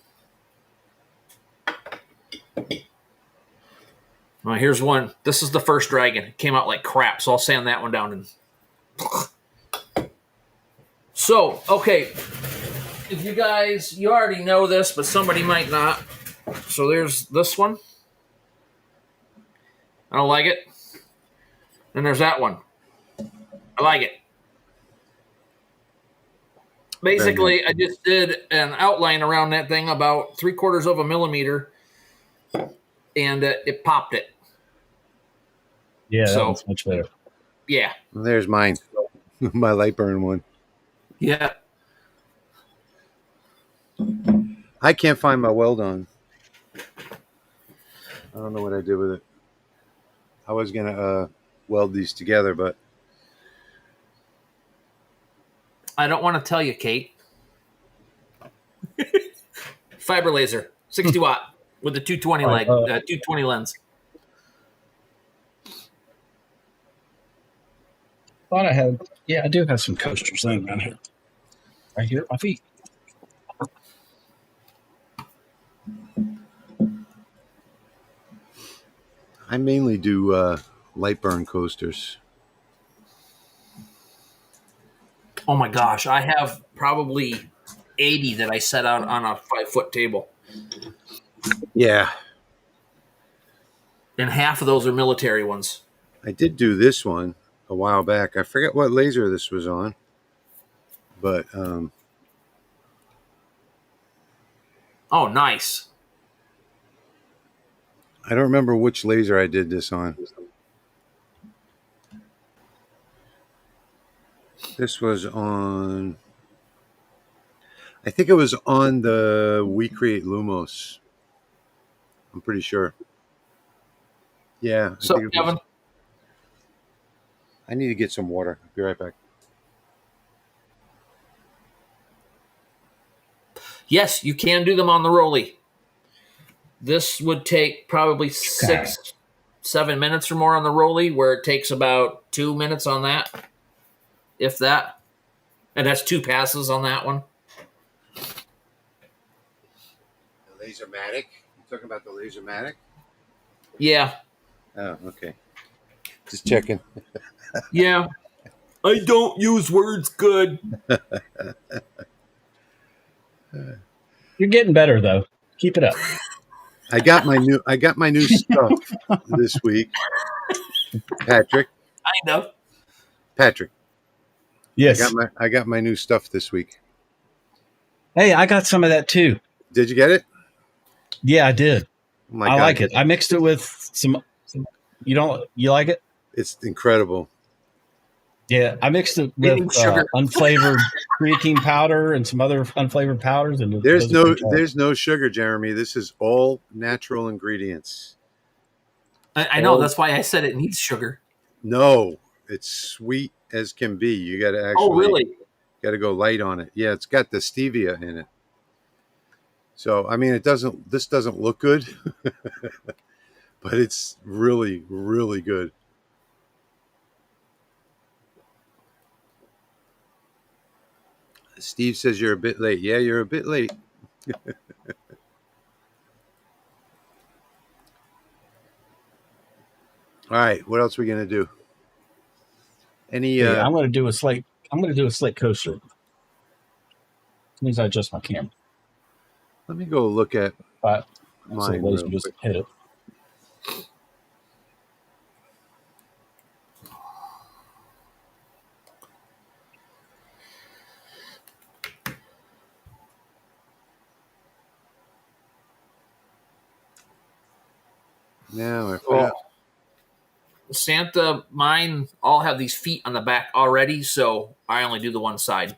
Well, here's one. This is the first dragon. It came out like crap, so I'll sand that one down. So, okay, if you already know this, but somebody might not. So there's this one. I don't like it. And there's that one. I like it. Basically, I just did an outline around that thing about 3/4 of a millimeter, and it popped it. Yeah, that one's much better. Yeah. There's mine. My Lightburn one. Yeah. I can't find my weld on. I don't know what I did with it. I was going to weld these together, but I don't want to tell you, Kate. Fiber laser, 60 watt with the 220 220 lens. Thought I had. Yeah, I do have some coasters laying around here. Right here at my feet. I mainly do Lightburn coasters. Oh my gosh, I have probably 80 that I set out on a 5-foot table. Yeah. And half of those are military ones. I did do this one a while back. I forget what laser this was on. But oh, nice. I don't remember which laser I did this on. This was on, I think it was on the We Create Lumos. I'm pretty sure. Yeah. So, Kevin? I need to get some water. I'll be right back. Yes, you can do them on the Rolly. This would take probably 6-7 minutes or more on the Rolly, where it takes about 2 minutes on that, if that. And that's 2 passes on that one. The Lasermatic? You talking about the Lasermatic? Yeah. Oh, okay. Just checking. Yeah. I don't use words good. You're getting better though. Keep it up. I got my new stuff this week. Patrick. I know. Patrick. Yes. I got my new stuff this week. Hey, I got some of that too. Did you get it? Yeah, I did. Oh my I God. like it. I mixed it with some. You like it? It's incredible. Yeah, I mixed it with unflavored creatine powder and some other unflavored powders. And there's no sugar, Jeremy. This is all natural ingredients. I know. That's why I said it needs sugar. No, it's sweet as can be. You got to actually. Oh, really? Got to go light on it. Yeah, it's got the stevia in it. So I mean, this doesn't look good, but it's really, really good. Steve says you're a bit late. Yeah, you're a bit late. All right, what else are we gonna do? I'm gonna do a slate. I'm gonna do a slate coaster. That means I adjust my camera. Let me go look at mine. So just hit it. Now I found. Santa, mine all have these feet on the back already, so I only do the one side.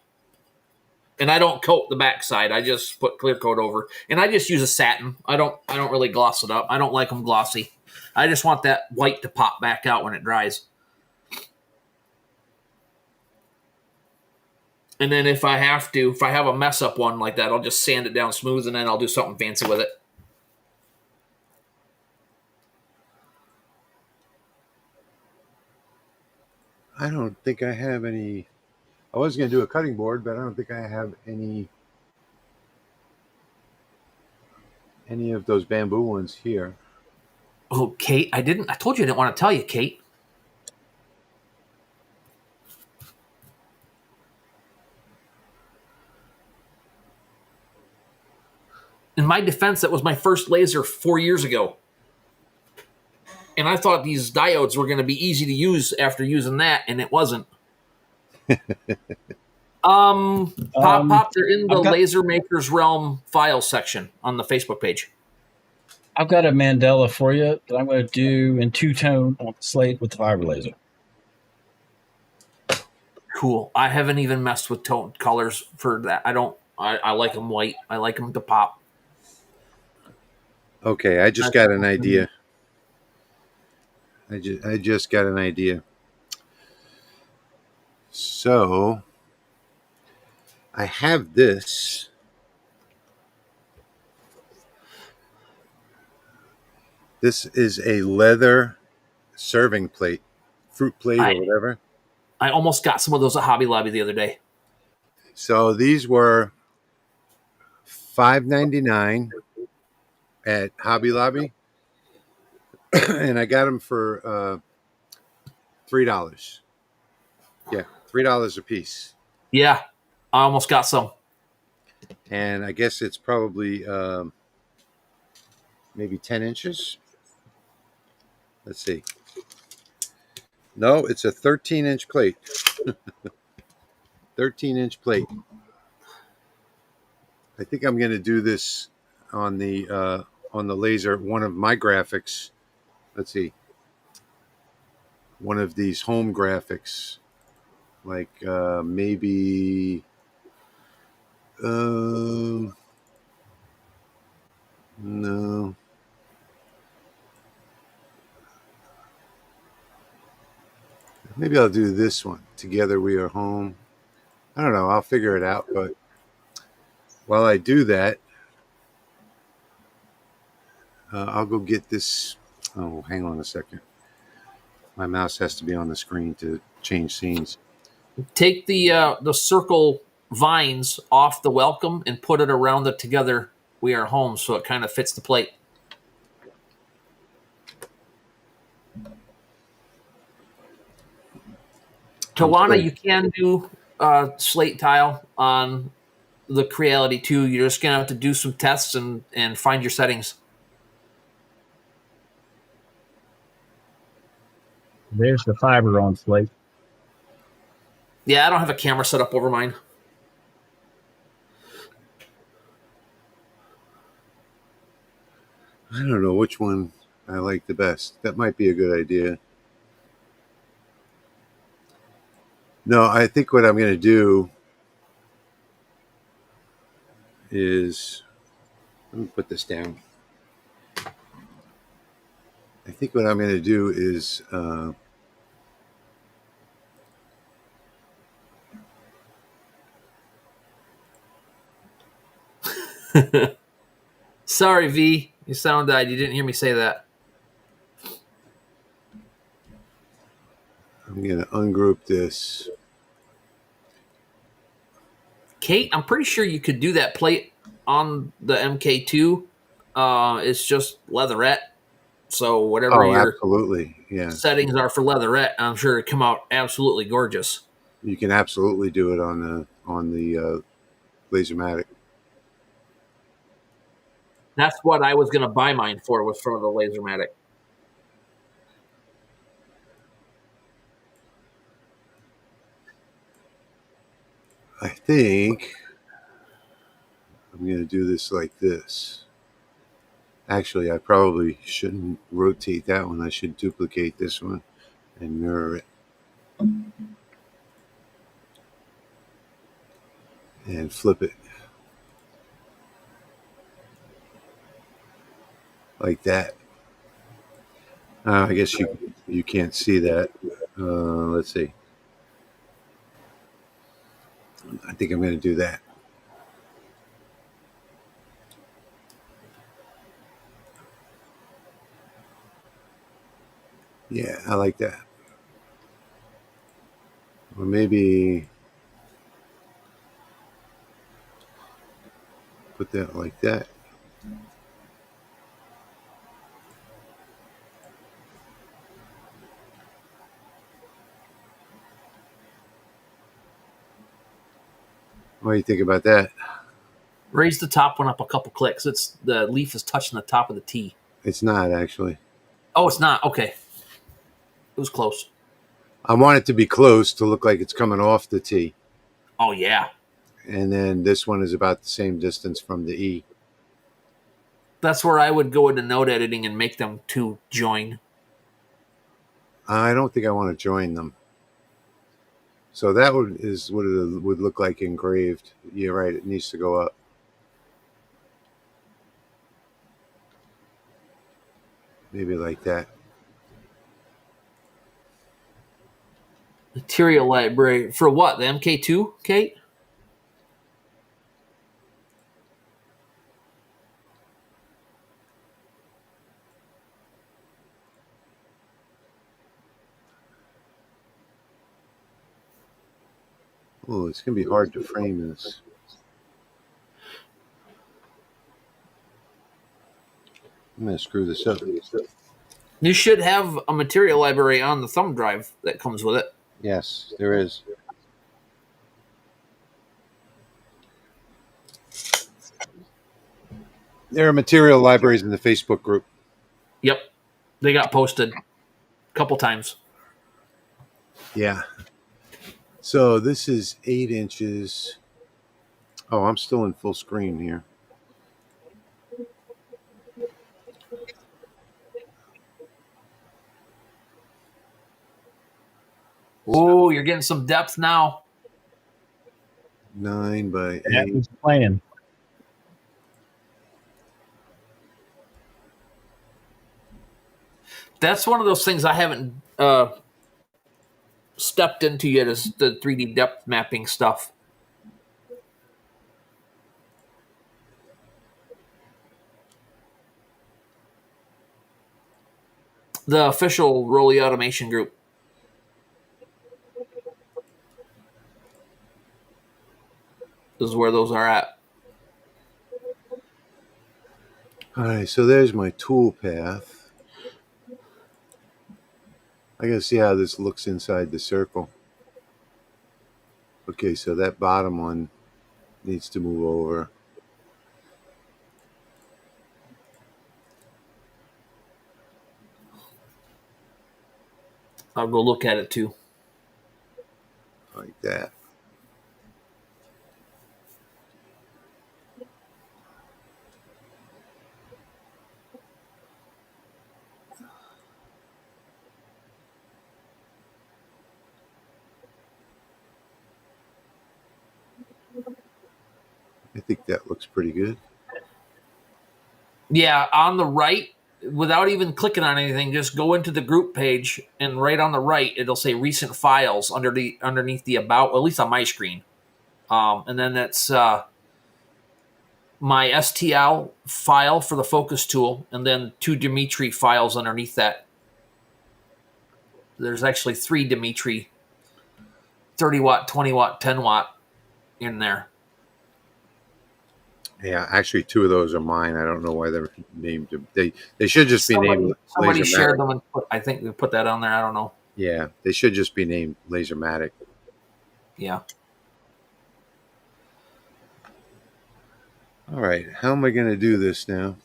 And I don't coat the back side. I just put clear coat over. And I just use a satin. I don't really gloss it up. I don't like them glossy. I just want that white to pop back out when it dries. And then if I have a mess up one like that, I'll just sand it down smooth and then I'll do something fancy with it. I don't think I have any. I was going to do a cutting board, but I don't think I have any of those bamboo ones here. Oh, Kate, I told you I didn't want to tell you, Kate. In my defense, that was my first laser 4 years ago. And I thought these diodes were going to be easy to use after using that, and it wasn't. Pop, they're in the Laser Makers Realm file section on the Facebook page. I've got a Mandela for you that I'm going to do in two-tone on the slate with the fiber laser. Cool. I haven't even messed with tone colors for that. I like them white. I like them to pop. Okay, I just got an idea. I just got an idea. So I have this. This is a leather serving plate, fruit plate I or whatever. I almost got some of those at Hobby Lobby the other day. So these were $5.99 at Hobby Lobby, and I got them for $3. Yeah, $3 a piece. Yeah, I almost got some. And I guess it's probably maybe 10 inches. Let's see. No, it's a 13-inch plate. 13-inch plate. I think I'm going to do this on the laser. One of my graphics. Let's see. One of these home graphics, like maybe. No. Maybe I'll do this one. Together we are home. I don't know. I'll figure it out. But while I do that, I'll go get this. Oh, hang on a second. My mouse has to be on the screen to change scenes. Take the circle vines off the welcome and put it around the Together We Are Home so it kind of fits the plate. Tawana, you can do slate tile on the Creality too. You're just gonna have to do some tests and find your settings. There's the fiber on slate. Yeah, I don't have a camera set up over mine. I don't know which one I like the best. That might be a good idea. No, I think what I'm going to do is, let me put this down. I think what I'm going to do is Sorry, V. Your sound died. You didn't hear me say that. I'm going to ungroup this. Kate, I'm pretty sure you could do that plate on the MK2. It's just leatherette. So whatever Oh, your absolutely. Yeah. settings are for leatherette, I'm sure it come out absolutely gorgeous. You can absolutely do it on the Lasermatic. That's what I was going to buy mine for, was for the Lasermatic. I think I'm going to do this like this. Actually, I probably shouldn't rotate that one. I should duplicate this one and mirror it. And flip it. Like that. I guess you can't see that. Let's see. I think I'm going to do that. Yeah, I like that. Or maybe put that like that. What do you think about that? Raise the top one up a couple clicks. It's the leaf is touching the top of the T. It's not actually. Oh, it's not. Okay. It was close. I want it to be close to look like it's coming off the T. Oh, yeah. And then this one is about the same distance from the E. That's where I would go into node editing and make them two join. I don't think I want to join them. So that is what it would look like engraved. You're right. It needs to go up. Maybe like that. Material library. For what? The MK2, Kate? Oh, it's going to be hard to frame this. I'm going to screw this up. You should have a material library on the thumb drive that comes with it. Yes, there is. There are material libraries in the Facebook group. Yep. They got posted a couple times. Yeah. So this is 8 inches. Oh, I'm still in full screen here. Oh, you're getting some depth now. 9 by 8. That was playing. That's one of those things I haven't stepped into yet, is the 3D depth mapping stuff. The official Rolly Automation group. This is where those are at. All right, so there's my tool path. I got to see how this looks inside the circle. Okay, so that bottom one needs to move over. I'll go look at it too. Like that. I think that looks pretty good. Yeah, on the right, without even clicking on anything, just go into the group page, and right on the right, it'll say recent files underneath the about, at least on my screen. And then that's my STL file for the focus tool, and then 2 Dimitri files underneath that. There's actually 3 Dimitri 30 watt, 20 watt, 10 watt in there. Yeah, actually 2 of those are mine. I don't know why they're named. They should just be named Somebody Lasermatic. shared them, and I think they put that on there. I don't know. Yeah, they should just be named Lasermatic. Yeah. All right, how am I going to do this now?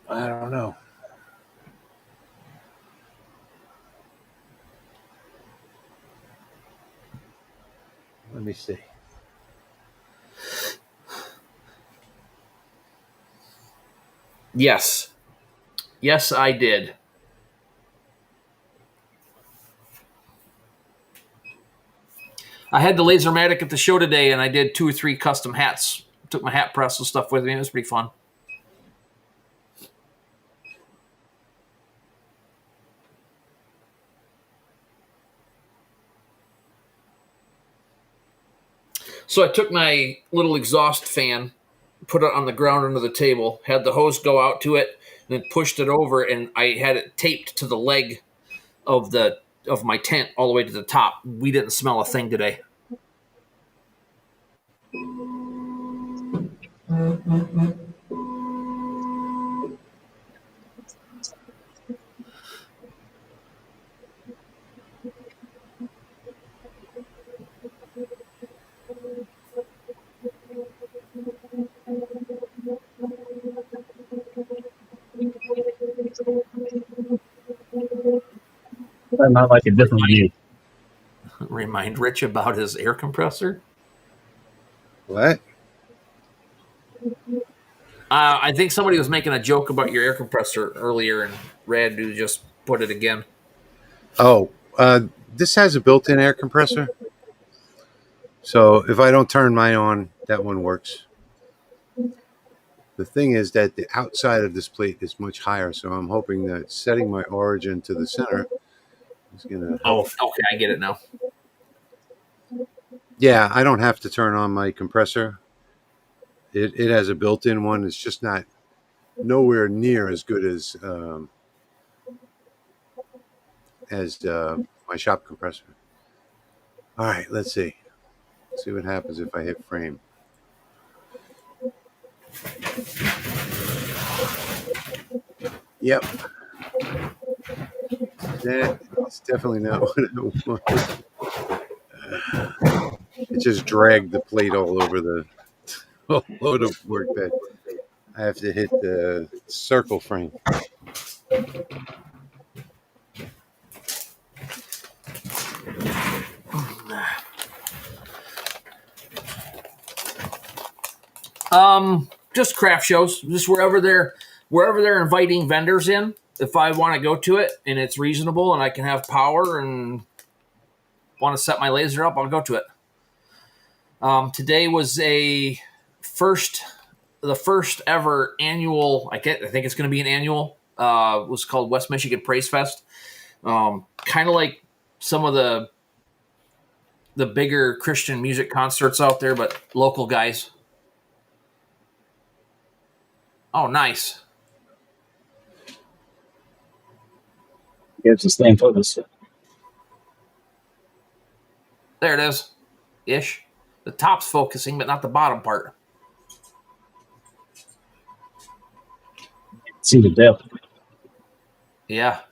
I don't know. Let me see. Yes. Yes, I did. I had the Lasermatic at the show today, and I did 2 or 3 custom hats. Took my hat press and stuff with me. It was pretty fun. So I took my little exhaust fan, put it on the ground under the table, had the hose go out to it, and then pushed it over, and I had it taped to the leg of my tent all the way to the top. We didn't smell a thing today. I might like a different view. Remind Rich about his air compressor. What? I think somebody was making a joke about your air compressor earlier, and Radu just put it again. Oh, this has a built-in air compressor. So if I don't turn mine on, that one works. The thing is that the outside of this plate is much higher, so I'm hoping that setting my origin to the center is going to... Oh, okay, I get it now. Yeah, I don't have to turn on my compressor. It has a built-in one. It's just not nowhere near as good as as my shop compressor. All right, let's see. See what happens if I hit frame. Yep. That's definitely not what it was. It just dragged the plate all over the workbench. I have to hit the circle frame. Just craft shows, just wherever they're inviting vendors in. If I want to go to it and it's reasonable and I can have power and want to set my laser up, I'll go to it. Today was the first ever annual. I think it's going to be an annual. It was called West Michigan Praise Fest. Kind of like some of the bigger Christian music concerts out there, but local guys. Oh, nice. It's the same focus. There it is. Ish. The top's focusing, but not the bottom part. See the depth. Yeah.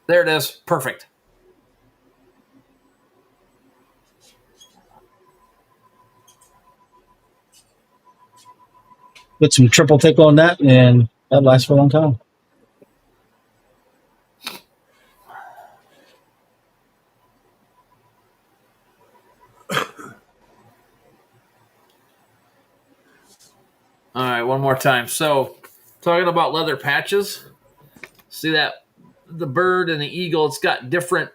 There it is. Perfect. Put some triple thick on that, and that lasts for a long time. All right, one more time. So, talking about leather patches, see that the bird and the eagle, it's got different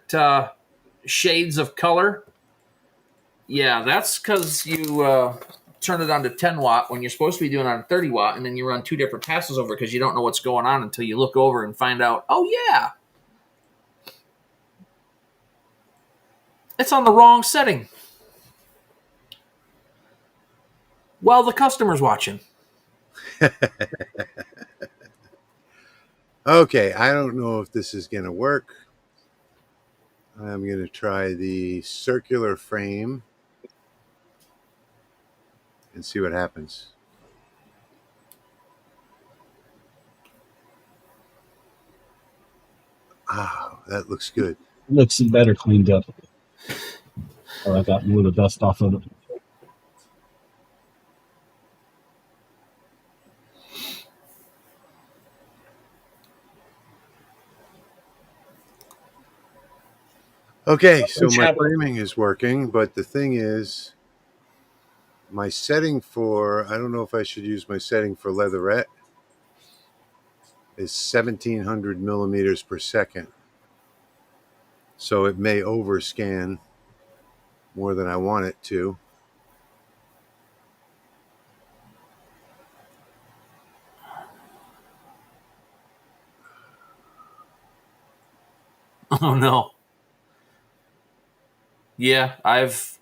shades of color. Yeah, that's because you turn it on to 10 watt when you're supposed to be doing it on 30 watt, and then you run two different passes over because you don't know what's going on until you look over and find out, oh, yeah, it's on the wrong setting. Well, the customer's watching. Okay, I don't know if this is going to work. I'm going to try the circular frame and see what happens. Ah, that looks good. It looks better cleaned up. Oh, I got more of the dust off of it. Okay, so my framing is working, but the thing is, my setting for, I don't know if I should use my setting for leatherette, is 1700 millimeters per second. So it may overscan more than I want it to. Oh, no. Yeah, I've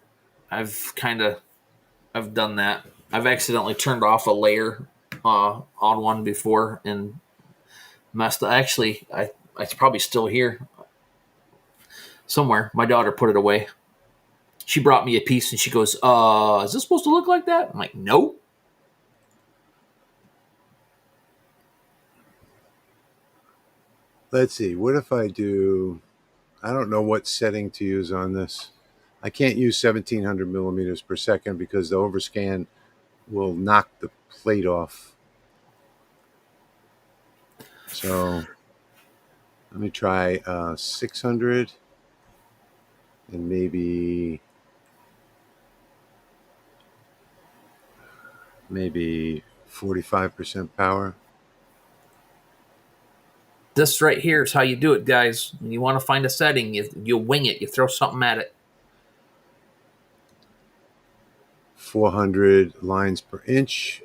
done that. I've accidentally turned off a layer on one before and messed up. Actually, it's probably still here somewhere. My daughter put it away. She brought me a piece and she goes, is this supposed to look like that? I'm like, nope. Let's see, what if I do, I don't know what setting to use on this. I can't use 1700 millimeters per second because the overscan will knock the plate off. So let me try 600 and maybe 45% power. This right here is how you do it, guys. When you want to find a setting, you wing it. You throw something at it. 400 lines per inch.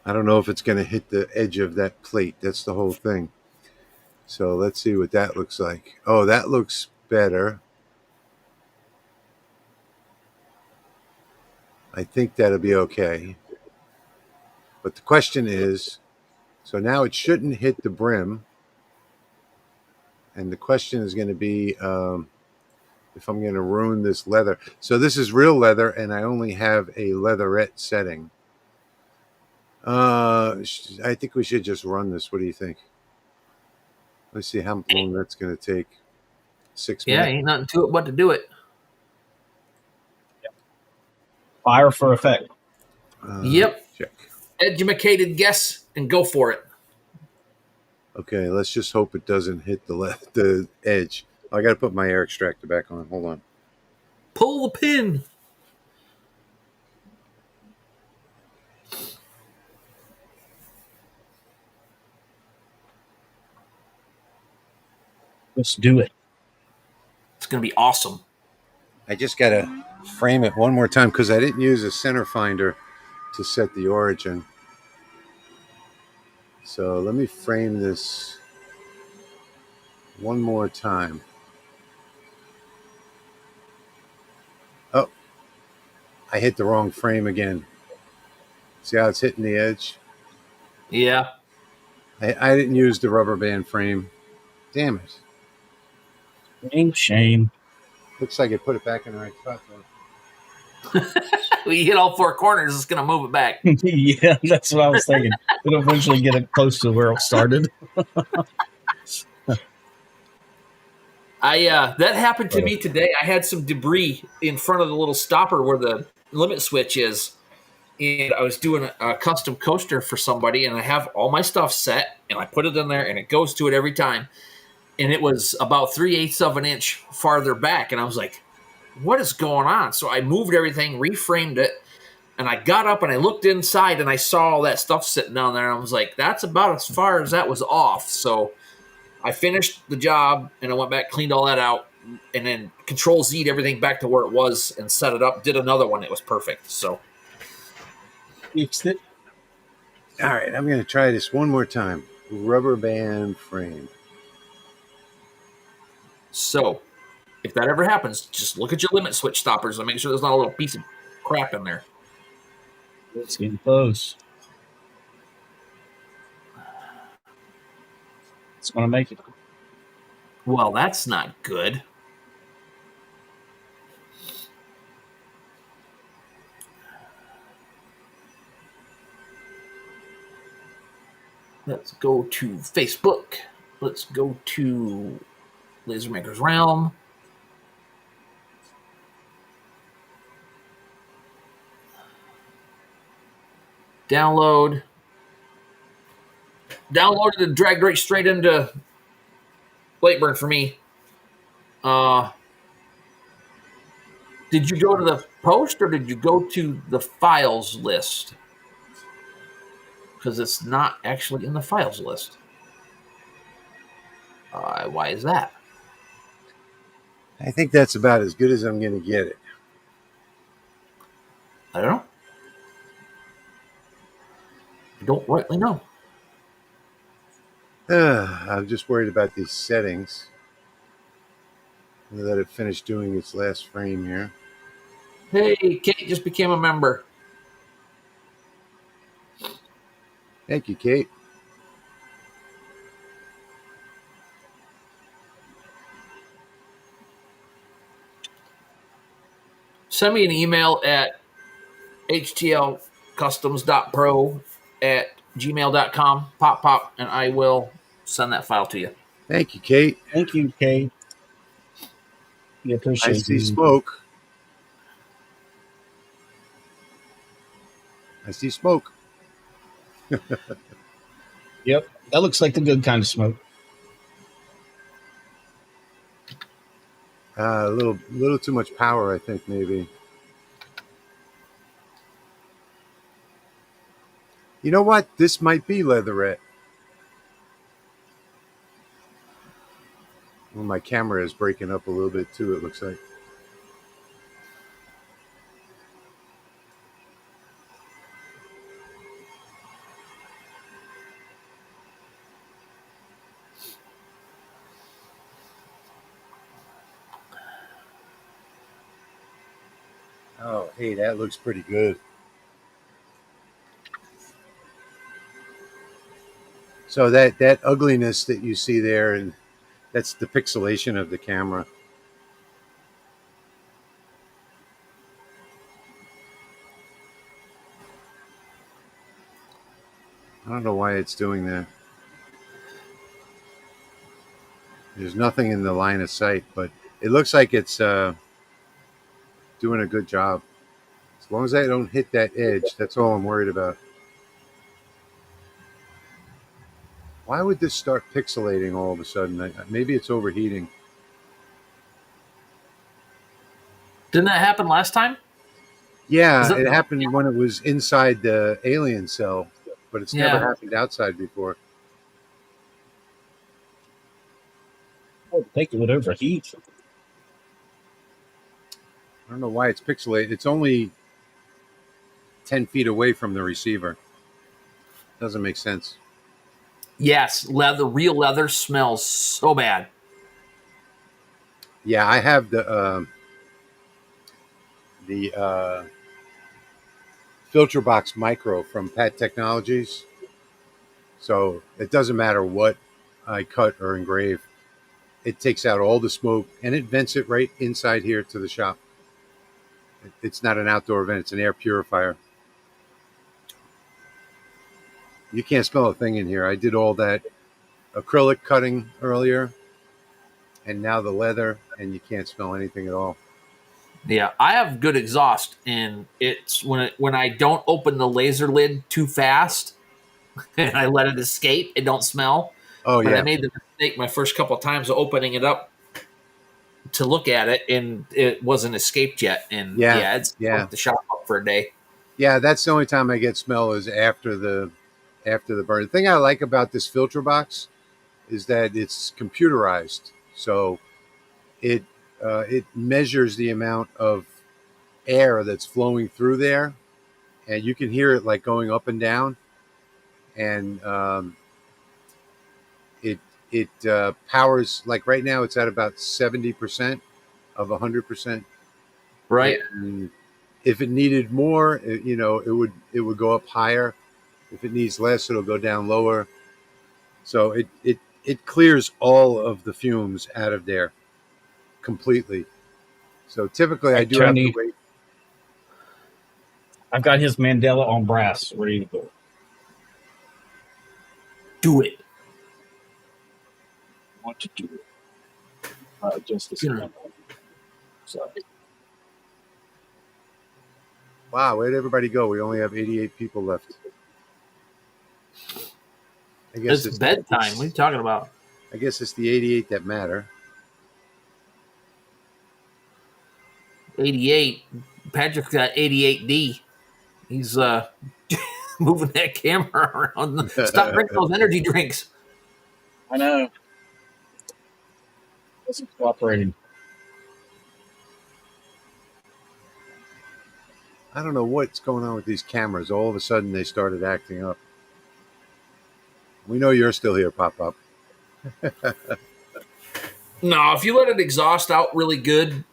I don't know if it's going to hit the edge of that plate. That's the whole thing. So let's see what that looks like. Oh, that looks better. I think that'll be okay. But the question is, so now it shouldn't hit the brim. And the question is going to be if I'm going to ruin this leather. So this is real leather, and I only have a leatherette setting. I think we should just run this. What do you think? Let's see how long that's going to take. 6 Yeah, minutes. ain't nothing to it but to do it. Fire for effect. Yep. Check. Educated guess and go for it. Okay, let's just hope it doesn't hit the edge. I got to put my air extractor back on. Hold on. Pull the pin. Let's do it. It's going to be awesome. I just got to frame it one more time because I didn't use a center finder to set the origin. So let me frame this one more time. Oh, I hit the wrong frame again. See how it's hitting the edge? Yeah. I didn't use the rubber band frame. Damn it. Shame. Looks like I put it back in the right spot though. When you hit all four corners, it's going to move it back. Yeah, that's what I was thinking. It'll eventually get it close to where it started. That happened to me today. I had some debris in front of the little stopper where the limit switch is, and I was doing a custom coaster for somebody, and I have all my stuff set, and I put it in there, and it goes to it every time, and it was about 3/8 of an inch farther back, and I was like, what is going on? So I moved everything, reframed it, and I got up and I looked inside, and I saw all that stuff sitting down there, and I was like, that's about as far as that was off. So I finished the job, and I went back, cleaned all that out, and then Control-Z'd everything back to where it was and set it up, did another one. It was perfect. So Fixed it. All right, I'm going to try this one more time. Rubber band frame. So if that ever happens, just look at your limit switch stoppers and make sure there's not a little piece of crap in there. It's getting close. It's going to make it. Well, that's not good. Let's go to Facebook. Let's go to Laser Maker's Realm. Download. Downloaded and dragged right straight into Lightburn for me. Did you go to the post or did you go to the files list? Because it's not actually in the files list. Why is that? I think that's about as good as I'm going to get it. I don't know. I don't rightly know. I'm just worried about these settings. Let it finish doing its last frame here. Hey, Kate just became a member. Thank you, Kate. Send me an email at htlcustoms.pro@gmail.com. Pop, and I will send that file to you. Thank you, Kate. Thank you, Kate. We appreciate I see you. smoke. I see smoke. Yep. That looks like the good kind of smoke. A little too much power, I think, maybe. You know what? This might be leatherette. Well, my camera is breaking up a little bit too, it looks like. Oh, hey, that looks pretty good. So that ugliness that you see there, and that's the pixelation of the camera. I don't know why it's doing that. There's nothing in the line of sight, but it looks like it's doing a good job. As long as I don't hit that edge, that's all I'm worried about. Why would this start pixelating all of a sudden? Maybe it's overheating. Didn't that happen last time? Yeah, That, it happened when it was inside the Aliencell, but it's never happened outside before. I would think it would overheat. I don't know why it's pixelated. It's only 10 feet away from the receiver. Doesn't make sense. yes, real leather smells so bad. Yeah, I have the filter box micro from Pat Technologies, so it doesn't matter what I cut or engrave. It takes out all the smoke and it vents it right inside here to the shop. It's not an outdoor vent; it's an air purifier. You can't smell a thing in here. I did all that acrylic cutting earlier, and now the leather, and you can't smell anything at all. Yeah, I have good exhaust, and it's when I don't open the laser lid too fast and I let it escape, it don't smell. Oh But I yeah, made the mistake my first couple of times of opening it up to look at it, and it wasn't escaped yet. And yeah, yeah, it's yeah, fucked the shop up for a day. yeah. That's the only time I get smell is after the burn. The thing I like about this filter box is that it's computerized, so it it measures the amount of air that's flowing through there, and you can hear it like going up and down, and it powers, like right now it's at about 70% of 100%, Right. and if it needed more, it would go up higher. If it needs less, it'll go down lower. So it clears all of the fumes out of there completely. So typically I Right, do have to Tony, wait. I've got his Mandela on brass ready to go. Do it. I want to do it. Just this Yeah. minute. So, Wow, where'd everybody go? We only have 88 people left. I guess It's bedtime. What are you talking about? I guess it's the 88 that matter. 88. Patrick's got 88D. He's moving that camera around. Stop drinking those energy drinks. I know. Wasn't cooperating. I don't know what's going on with these cameras. All of a sudden they started acting up. We know you're still here, Pop Up. No, if you let it exhaust out really good,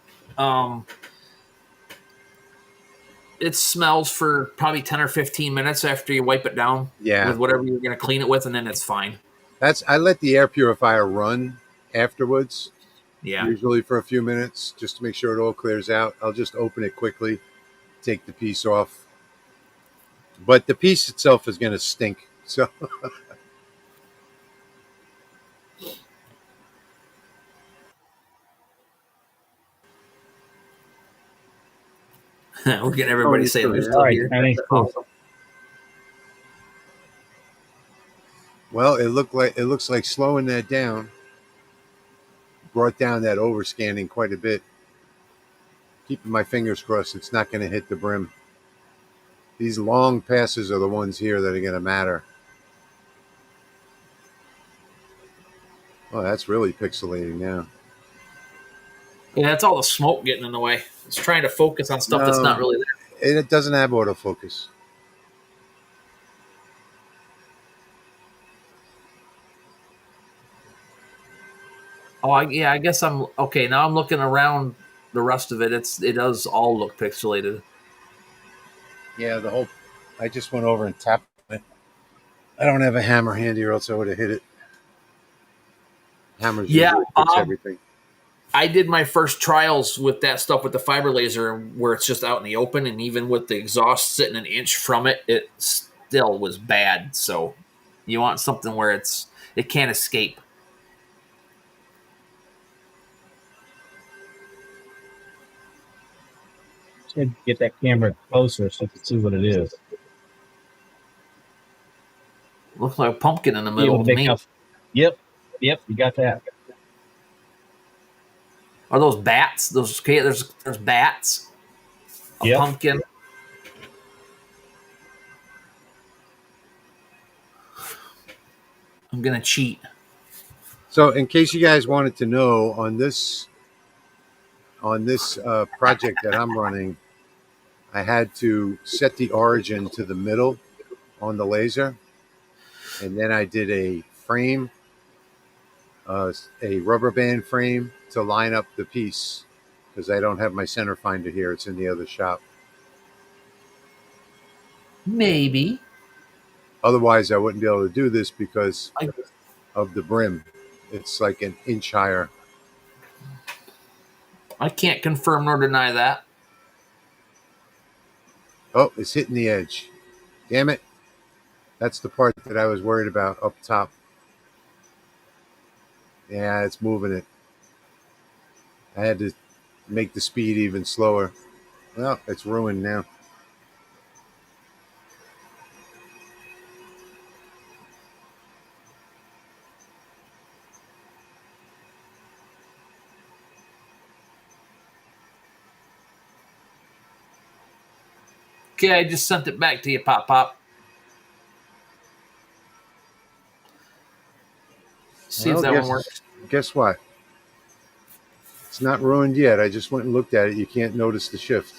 it smells for probably 10 or 15 minutes after you wipe it down Yeah. with whatever you're going to clean it with, and then it's fine. I let the air purifier run afterwards, Yeah. usually for a few minutes, just to make sure it all clears out. I'll just open it quickly, take the piece off. But the piece itself is going to stink. So We're getting everybody saying they're still All right, here. I think cool. Awesome. well, it looks like slowing that down brought down that overscanning quite a bit. Keeping my fingers crossed it's not going to hit the brim. These long passes are the ones here that are going to matter. Oh, that's really pixelating now. Yeah, that's all the smoke getting in the way. It's trying to focus on stuff that's not really there. It doesn't have autofocus. Oh, I guess I'm okay. Now I'm looking around the rest of it, it does all look pixelated. Yeah, the whole. I just went over and tapped it. I don't have a hammer handy, or else I would have hit it. Hammers usually fix everything. I did my first trials with that stuff with the fiber laser, where it's just out in the open, and even with the exhaust sitting an inch from it, it still was bad. So you want something where it can't escape. Get that camera closer so you can see what it is. Looks like a pumpkin in the middle to me. Yep, you got that. Are those bats? There's bats. A pumpkin. I'm gonna cheat. So, in case you guys wanted to know, on this project that I'm running, I had to set the origin to the middle on the laser, and then I did a frame, a rubber band frame to line up the piece, because I don't have my center finder here. It's in the other shop. Maybe. Otherwise, I wouldn't be able to do this because of the brim. It's like an inch higher. I can't confirm nor deny that. Oh, it's hitting the edge. Damn it. That's the part that I was worried about up top. Yeah, it's moving it. I had to make the speed even slower. Well, it's ruined now. Okay, I just sent it back to you, Pop. See if that one works. Guess what? It's not ruined yet. I just went and looked at it. You can't notice the shift.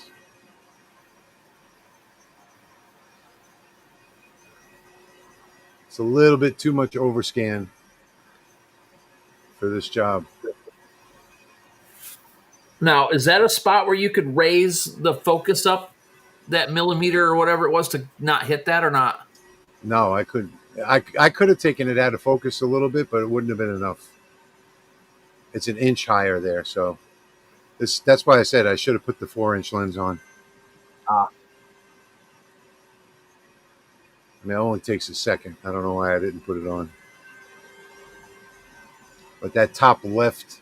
It's a little bit too much overscan for this job. Now, is that a spot where you could raise the focus up that millimeter or whatever it was to not hit that, or not? No, I couldn't. I could have taken it out of focus a little bit, but it wouldn't have been enough. It's an inch higher there, so that's why I said I should have put the 4-inch lens on. I mean, it only takes a second. I don't know why I didn't put it on. But that top left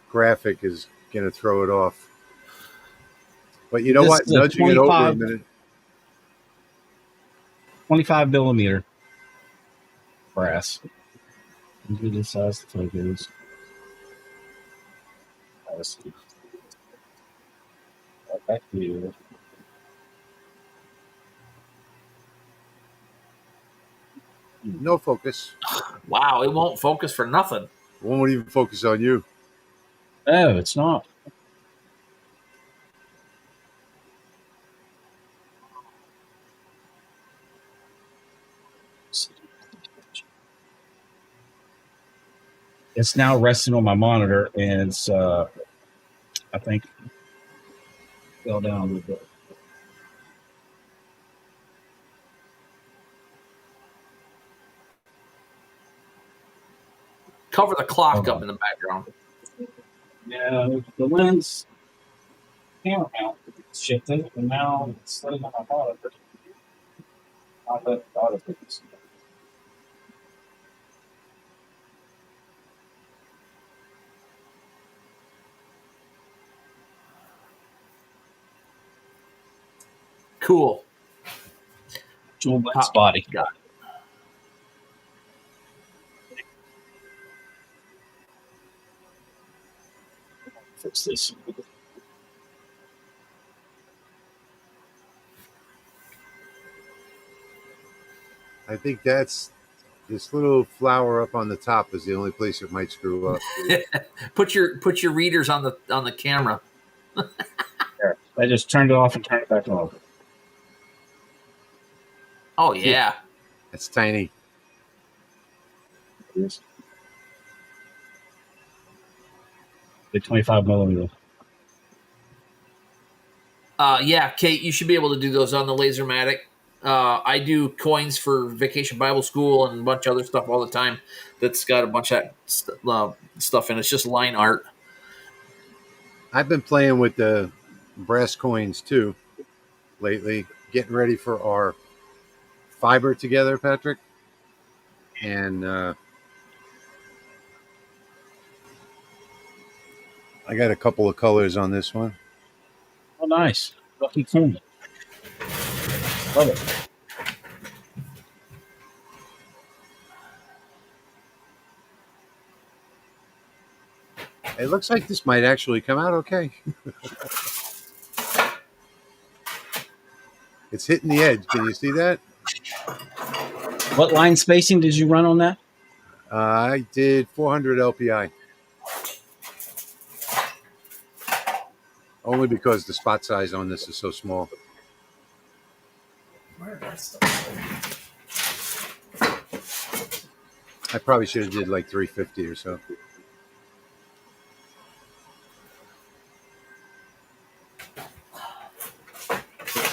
graphic is going to throw it off. But you know what? Nudging it over a minute. 25 millimeter brass. Look at the size the plate is. Back to you. No focus. Wow, it won't focus for nothing. It won't even focus on you. Oh, it's not. It's now resting on my monitor, and it's, I think, fell down a little bit. Cover the clock up in the background. Yeah, the lens camera mount shifted, and now it's sitting on my monitor. Cool. Jewel Black's body. Got it. Fix this. I think that's this little flower up on the top is the only place it might screw up. Put your readers on the camera. There. I just turned it off and turned it back on. Oh yeah. That's tiny. The 25 millimeter. Yeah, Kate, you should be able to do those on the Lasermatic. I do coins for Vacation Bible School and a bunch of other stuff all the time. That's got a bunch of stuff in it. It's just line art. I've been playing with the brass coins too lately, getting ready for our fiber together, Patrick. And I got a couple of colors on this one. Oh, nice. Lucky coin. Love it. It looks like this might actually come out okay. It's hitting the edge. Can you see that? What line spacing did you run on that? I did 400 LPI. Only because the spot size on this is so small. I probably should have did like 350 or so.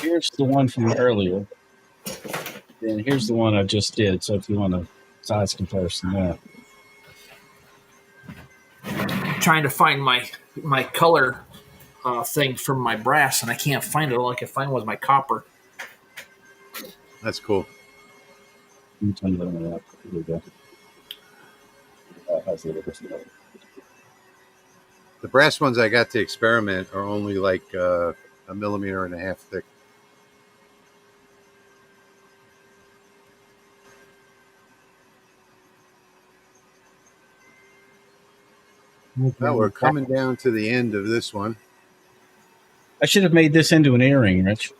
Here's the one from earlier. And here's the one I just did. So if you want a size comparison there. Trying to find my color thing from my brass, and I can't find it. All I can find was my copper. That's cool. The brass ones I got to experiment are only like 1.5 millimeters thick. Well, we're coming down to the end of this one. I should have made this into an earring, Rich.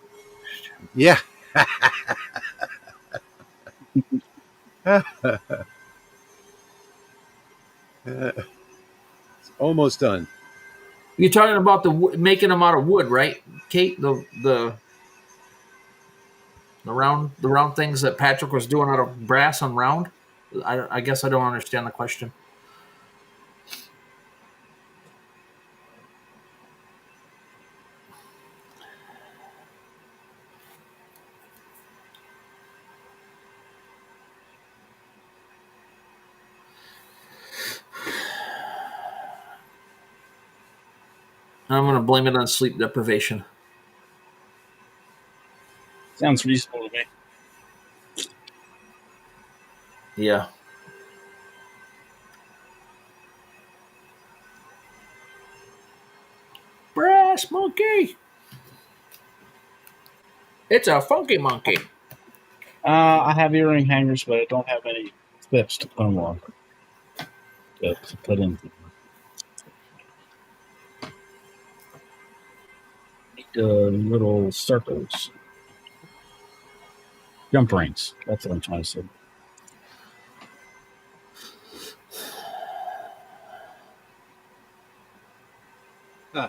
Yeah. It's almost done. You're talking about making them out of wood, right, Kate? The round things that Patrick was doing out of brass on round. I guess I don't understand the question. I'm going to blame it on sleep deprivation. Sounds reasonable to me. Yeah. Brass monkey. It's a funky monkey. I have earring hangers, but I don't have any clips to put them on. To put in. Little circles. Jump rings. That's what I'm trying to say. Huh.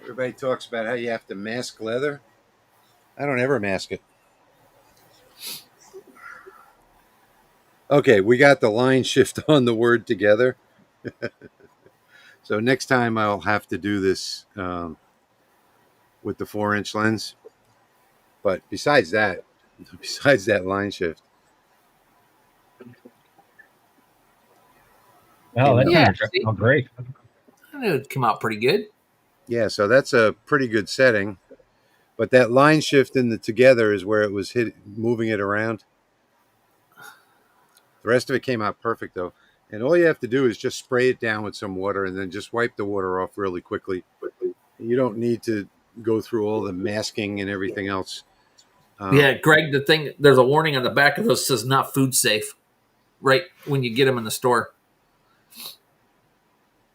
Everybody talks about how you have to mask leather. I don't ever mask it. Okay, we got the line shift on the word together. So next time I'll have to do this with the 4-inch lens. But besides that line shift. Oh, that Yeah, came out great. I knew it'd come out pretty good. Yeah, so that's a pretty good setting. But that line shift in the together is where it was moving it around. The rest of it came out perfect, though. And all you have to do is just spray it down with some water and then just wipe the water off really quickly. You don't need to go through all the masking and everything else. Yeah, Greg, there's a warning on the back of those that says not food safe, right when you get them in the store.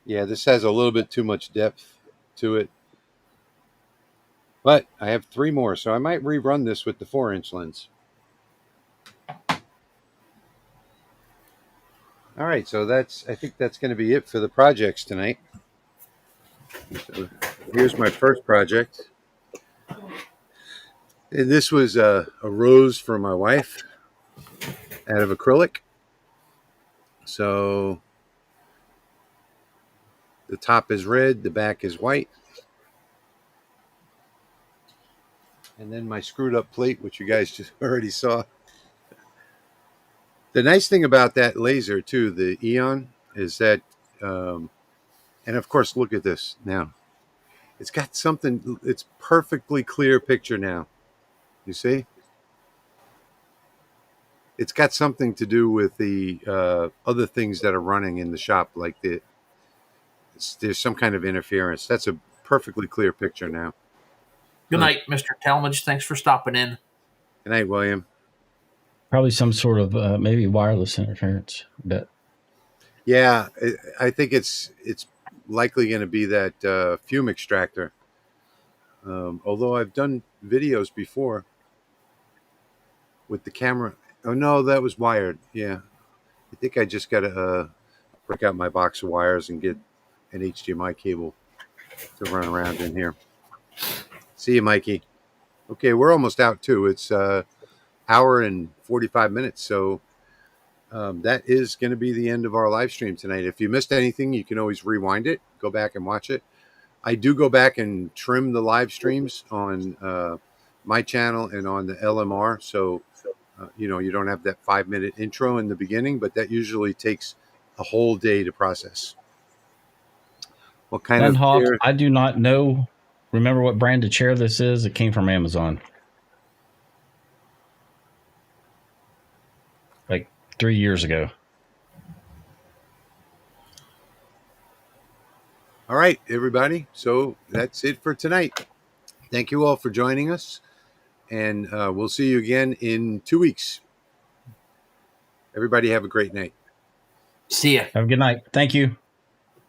Yeah, this has a little bit too much depth to it. But I have 3 more, so I might rerun this with the 4-inch lens. All right, so I think that's going to be it for the projects tonight. So here's my first project. And this was a rose for my wife out of acrylic. So The top is red, the back is white. And then my screwed up plate, which you guys just already saw. The nice thing about that laser too, the Aeon, is that, and of course, look at this now. It's got something, it's perfectly clear picture now. You see? It's got something to do with the other things that are running in the shop, like there's some kind of interference. That's a perfectly clear picture now. Good night, Mr. Talmadge. Thanks for stopping in. Good night, William. Probably some sort of maybe wireless interference. But yeah, I think it's likely going to be that fume extractor. Although I've done videos before with the camera. Oh no, that was wired. Yeah, I think I just got to break out my box of wires and get an HDMI cable to run around in here. See you, Mikey. Okay, we're almost out too. It's hour and 45 minutes. So that is going to be the end of our live stream tonight. If you missed anything, you can always rewind it, go back and watch it. I do go back and trim the live streams on my channel and on the LMR. So, you don't have that 5-minute intro in the beginning, but that usually takes a whole day to process. What kind of chair? I do not know. Remember what brand of chair this is? It came from Amazon. Like 3 years ago. All right, everybody. So that's it for tonight. Thank you all for joining us. And we'll see you again in 2 weeks. Everybody have a great night. See ya. Have a good night. Thank you.